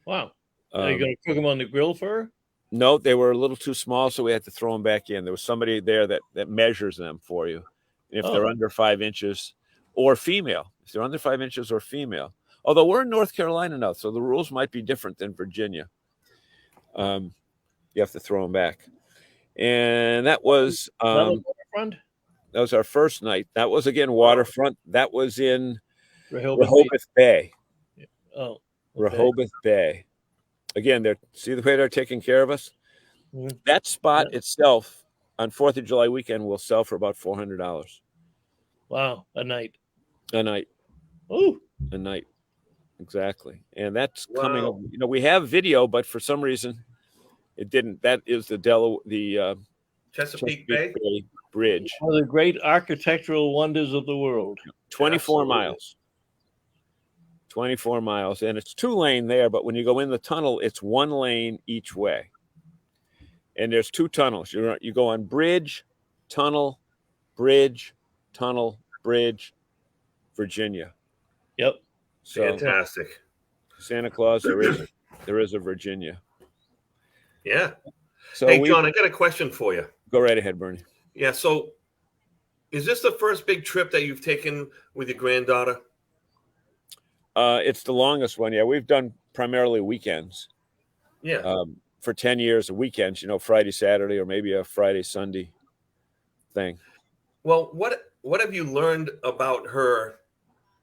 Speaker 2: Wow. Are you going to cook them on the grill for her?
Speaker 4: No, they were a little too small, so we had to throw them back in. There was somebody there that measures them for you. And if they're under 5 inches or female, if they're under 5 inches or female. Although we're in North Carolina now, so the rules might be different than Virginia. You have to throw them back. And that was
Speaker 2: waterfront?
Speaker 4: That was our first night. That was again waterfront. That was in
Speaker 2: Rehoboth
Speaker 4: Bay.
Speaker 2: Oh, okay.
Speaker 4: Rehoboth Bay. Again, see the way they're taking care of us? Mm-hmm. That spot itself on 4th of July weekend will sell for about $400.
Speaker 2: Wow, a night.
Speaker 4: Oh, a night. Exactly. And that's coming up. You know, we have video, but for some reason it didn't. That is the
Speaker 3: Chesapeake Bay
Speaker 4: Bridge.
Speaker 2: One of the great architectural wonders of the world.
Speaker 4: 24 miles. 24 miles. And it's 2-lane there, but when you go in the tunnel, it's 1 lane each way. And there's 2 tunnels. You go on bridge, tunnel, bridge, tunnel, bridge, Virginia.
Speaker 2: Yep.
Speaker 3: Fantastic.
Speaker 4: Santa Claus, there is. there is a Virginia.
Speaker 3: Yeah.
Speaker 4: So
Speaker 3: hey, John, I got a question for you.
Speaker 4: Go right ahead, Bernie.
Speaker 3: Yeah. So is this the first big trip that you've taken with your granddaughter?
Speaker 4: It's the longest one. Yeah, we've done primarily weekends.
Speaker 3: Yeah.
Speaker 4: For 10 years, weekends, Friday, Saturday, or maybe a Friday, Sunday thing.
Speaker 3: Well, what have you learned about her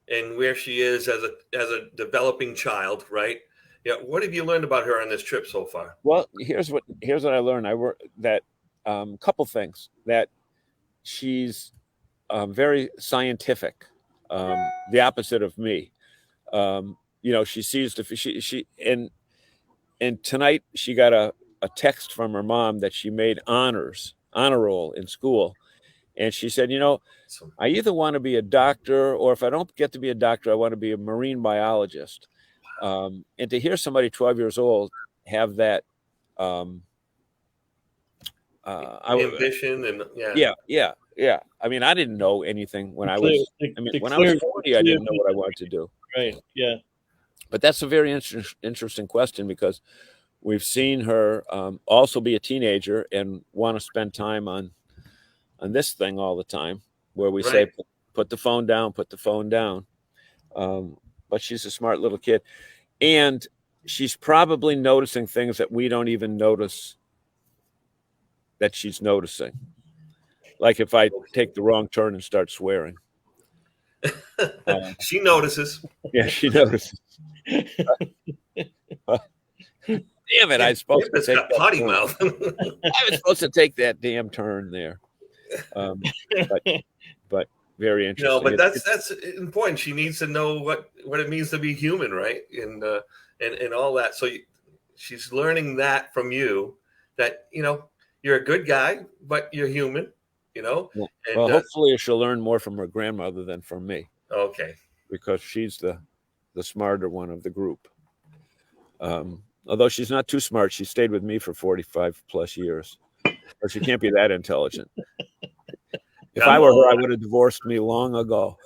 Speaker 3: and where she is as a developing child, right? Yeah. What have you learned about her on this trip so far?
Speaker 4: Well, here's what I learned. Couple things, that she's very scientific, the opposite of me. She sees and tonight she got a text from her mom that she made honor roll in school. And she said, I either want to be a doctor, or if I don't get to be a doctor, I want to be a marine biologist. And to hear somebody 12 years old have that
Speaker 3: ambition, and
Speaker 4: yeah. I mean, I didn't know anything when I was 40, I didn't know what I wanted to do.
Speaker 2: Right. Yeah.
Speaker 4: But that's a very interesting question, because we've seen her also be a teenager and want to spend time on this thing all the time, where we say, put the phone down. But she's a smart little kid. And she's probably noticing things that we don't even notice that she's noticing. Like if I take the wrong turn and start swearing.
Speaker 3: She notices.
Speaker 4: Yeah, she notices. Damn it, I was supposed to take that
Speaker 3: potty
Speaker 4: turn.
Speaker 3: mouth.
Speaker 4: I was supposed to take that damn turn there. But very interesting.
Speaker 3: No, but that's important. She needs to know what it means to be human, right? And all that. So she's learning that from you, that you're a good guy, but you're human. Well,
Speaker 4: hopefully she'll learn more from her grandmother than from me.
Speaker 3: Okay.
Speaker 4: Because she's the smarter one of the group. Although she's not too smart, she stayed with me for 45 plus years. Or she can't be that intelligent. If I were her, I would have divorced me long ago.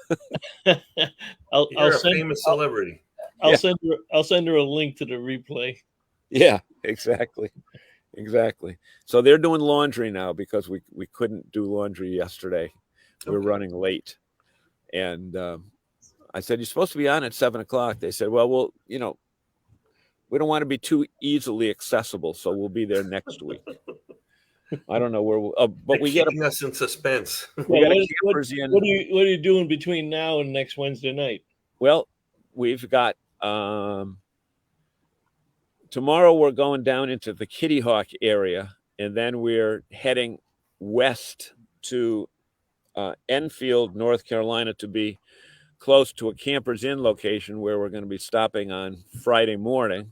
Speaker 3: You're a famous celebrity.
Speaker 2: I'll send her a link to the replay.
Speaker 4: Yeah, exactly. So they're doing laundry now, because we couldn't do laundry yesterday. We're running late. And I said, you're supposed to be on at 7:00. They said, well, we don't want to be too easily accessible, so we'll be there next week. I don't know where but we get
Speaker 3: us in suspense.
Speaker 4: We got campers in.
Speaker 2: What are you doing between now and next Wednesday night?
Speaker 4: Well, we've got tomorrow we're going down into the Kitty Hawk area, and then we're heading west to Enfield, North Carolina, to be close to a Campers Inn location where we're going to be stopping on Friday morning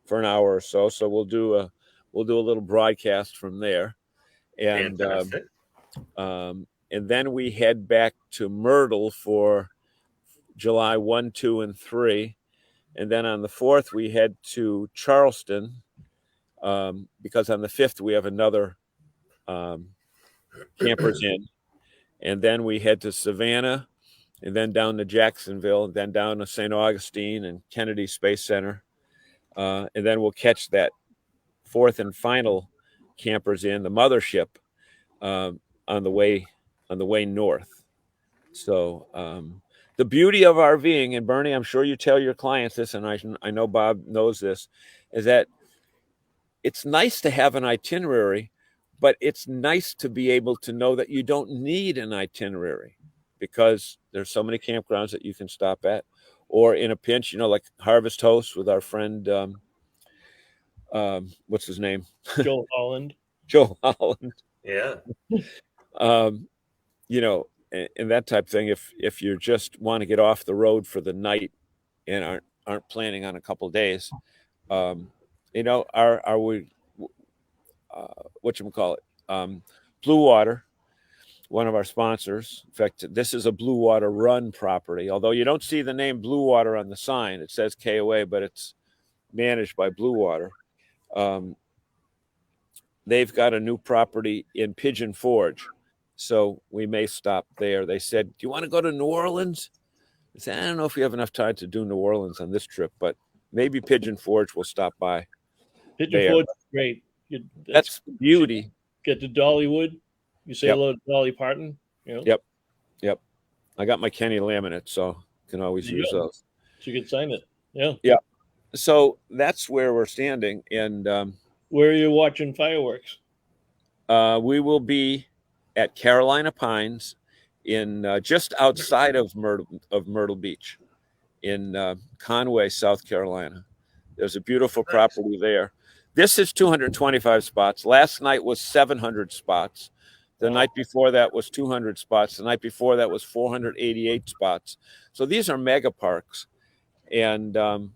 Speaker 4: for an hour or so. So we'll do a little broadcast from there, and then we head back to Myrtle for July 1, 2, and 3. And then on the 4th, we head to Charleston, because on the 5th, we have another Campers Inn. And then we head to Savannah, and then down to Jacksonville, and then down to St. Augustine and Kennedy Space Center. And then we'll catch that 4th and final Campers Inn, the mothership, on the way north. So the beauty of RVing, and Bernie, I'm sure you tell your clients this, and I know Bob knows this, is that it's nice to have an itinerary, but it's nice to be able to know that you don't need an itinerary, because there's so many campgrounds that you can stop at, or in a pinch, like Harvest Host with our friend, what's his name?
Speaker 2: Joe Holland.
Speaker 4: Joe Holland.
Speaker 3: Yeah.
Speaker 4: And that type of thing. If you just want to get off the road for the night and aren't planning on a couple of days, are we Blue Water, one of our sponsors. In fact, this is a Blue Water run property. Although you don't see the name Blue Water on the sign, it says KOA, but it's managed by Blue Water. They've got a new property in Pigeon Forge, so we may stop there. They said, do you want to go to New Orleans? I said, I don't know if we have enough time to do New Orleans on this trip, but Maybe Pigeon Forge will stop by.
Speaker 2: Pigeon
Speaker 4: there.
Speaker 2: Forge is great.
Speaker 4: That's beauty.
Speaker 2: Get to Dollywood. You say hello to Dolly Parton. You know?
Speaker 4: Yep. I got my Kenny laminate, so can always use those.
Speaker 2: So you can sign it. Yeah.
Speaker 4: Yeah. So that's where we're standing. And
Speaker 2: where are you watching fireworks?
Speaker 4: We will be at Carolina Pines in just outside of Myrtle Beach in Conway, South Carolina. There's a beautiful property there. This is 225 spots. Last night was 700 spots. The night before that was 200 spots. The night before that was 488 spots. So these are mega parks. And the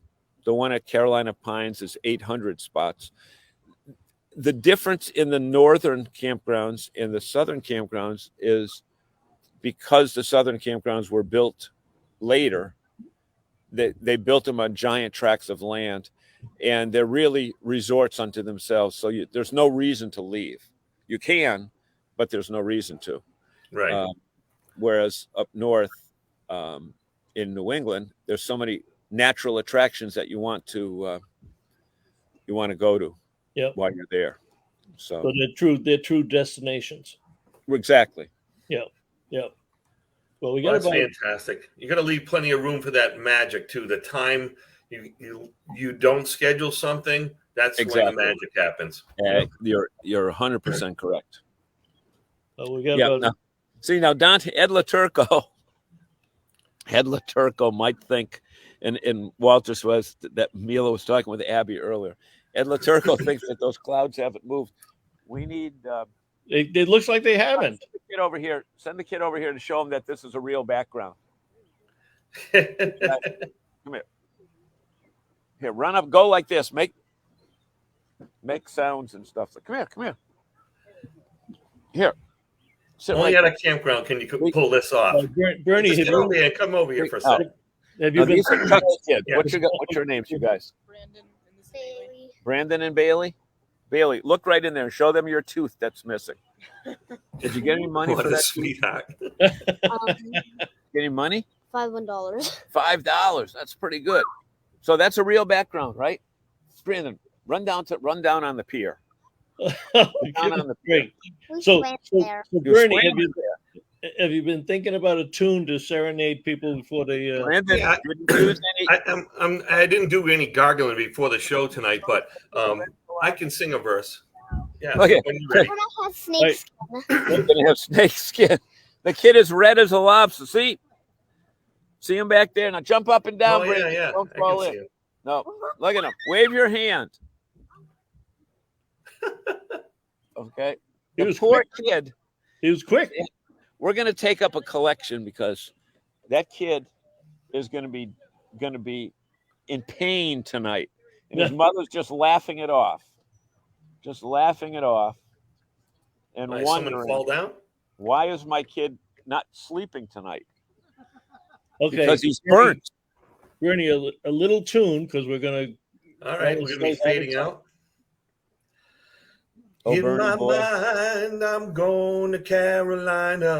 Speaker 4: one at Carolina Pines is 800 spots. The difference in the northern campgrounds and the southern campgrounds is because the southern campgrounds were built later, they built them on giant tracts of land, and they're really resorts unto themselves. So there's no reason to leave. You can, but there's no reason to.
Speaker 3: Right.
Speaker 4: Whereas up north in New England, there's so many natural attractions that you want to go to while you're there. So
Speaker 2: they're true destinations.
Speaker 4: Exactly.
Speaker 2: Yeah. Well, we got
Speaker 3: that's fantastic. You got to leave plenty of room for that magic too. The time you don't schedule something, that's when the magic happens.
Speaker 4: You're 100% correct.
Speaker 2: Well, we got
Speaker 4: now Dante Ed Laturco might think, and Walter was that Mila was talking with Abby earlier. Ed Laturco thinks that those clouds haven't moved. We need.
Speaker 2: It looks like they haven't.
Speaker 4: Send the kid over here to show him that this is a real background. Come here. Here, run up, go like this. Make sounds and stuff. Come here. Here.
Speaker 3: Only at a campground can you pull this off.
Speaker 2: Bernie,
Speaker 3: come over here for a second.
Speaker 2: Have you been?
Speaker 4: Kid. Yeah. What's your names, you guys? Brandon and Bailey. Bailey, look right in there and show them your tooth that's missing. Did you get any money for that?
Speaker 3: Sweetheart.
Speaker 4: Get any money?
Speaker 10: $5.
Speaker 4: $5. That's pretty good. So that's a real background, right? Brandon, run down on the pier.
Speaker 2: Great. So Bernie, have you been thinking about a tune to serenade people before they?
Speaker 4: Brandon,
Speaker 3: I didn't do any gargling before the show tonight, but I can sing a verse. Yeah.
Speaker 4: Okay.
Speaker 3: When you're ready.
Speaker 4: We're gonna have snake skin. The kid is red as a lobster. See him back there. Now jump up and down. Brandon.
Speaker 3: Yeah.
Speaker 4: Don't fall in. No, look at him. Wave your hand. Okay.
Speaker 2: He was
Speaker 4: poor
Speaker 2: quick.
Speaker 4: Kid.
Speaker 2: He was quick.
Speaker 4: We're going to take up a collection because that kid is going to be in pain tonight, and his mother's just laughing it off, and wondering,
Speaker 3: fall down?
Speaker 4: Why is my kid not sleeping tonight?
Speaker 2: Okay,
Speaker 4: because he's burnt.
Speaker 2: Bernie, a little tune because we're going to.
Speaker 3: All right, we're going to be fading out. In my mind, I'm going to Carolina.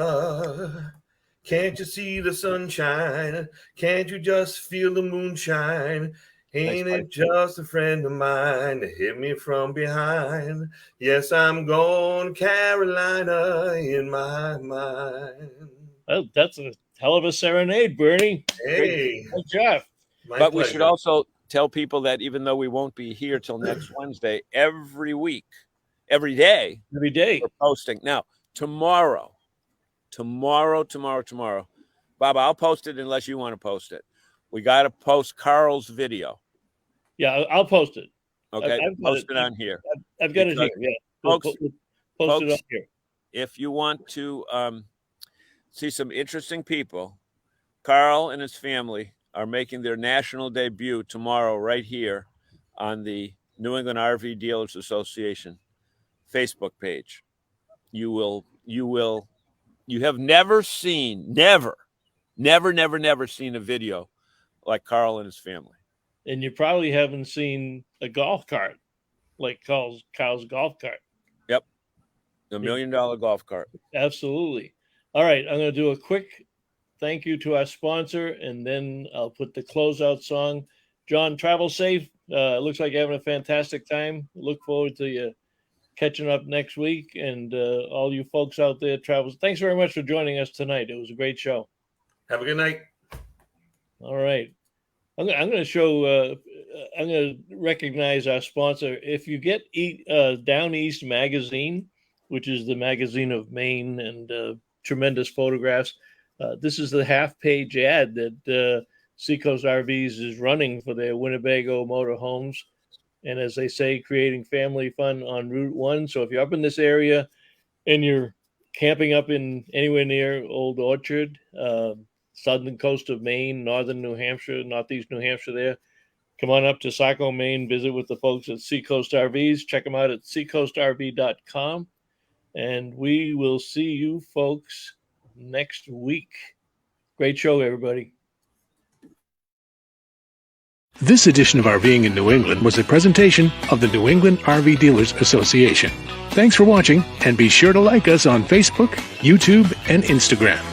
Speaker 3: Can't you see the sunshine? Can't you just feel the moonshine? Ain't it just a friend of mine to hit me from behind? Yes, I'm going to Carolina in my mind.
Speaker 2: Well, that's a hell of a serenade, Bernie.
Speaker 3: Hey.
Speaker 2: Good job.
Speaker 4: But we should also tell people that even though we won't be here till next Wednesday, every day we're posting. Now tomorrow, Baba, I'll post it unless you want to post it. We got to post Carl's video.
Speaker 2: Yeah, I'll post it.
Speaker 4: Okay, post it on here.
Speaker 2: I've got it here. Yeah,
Speaker 4: folks,
Speaker 2: post it up here.
Speaker 4: If you want to see some interesting people, Carl and his family are making their national debut tomorrow right here on the New England RV Dealers Association Facebook page. You have never seen a video like Carl and his family.
Speaker 2: And you probably haven't seen a golf cart like Carl's golf cart.
Speaker 4: Yep. The $1 million golf cart.
Speaker 2: Absolutely. All right. I'm going to do a quick thank you to our sponsor, and then I'll put the closeout song. John, travel safe. Looks like you're having a fantastic time. Look forward to you catching up next week. And all you folks out there, travels. Thanks very much for joining us tonight. It was a great show.
Speaker 3: Have a good night.
Speaker 2: All right. I'm going to show, I'm going to recognize our sponsor. If you get Down East Magazine, which is the magazine of Maine and tremendous photographs, this is the half-page ad that Seacoast RVs is running for their Winnebago motorhomes. And as they say, creating family fun on Route 1. So if you're up in this area and you're camping up in anywhere near Old Orchard, southern coast of Maine, northern New Hampshire, northeast New Hampshire there, come on up to Saco, Maine, visit with the folks at Seacoast RVs. Check them out at seacoastrv.com. And we will see you folks next week. Great show, everybody.
Speaker 1: This edition of RVing in New England was a presentation of the New England RV Dealers Association. Thanks for watching, and be sure to like us on Facebook, YouTube, and Instagram.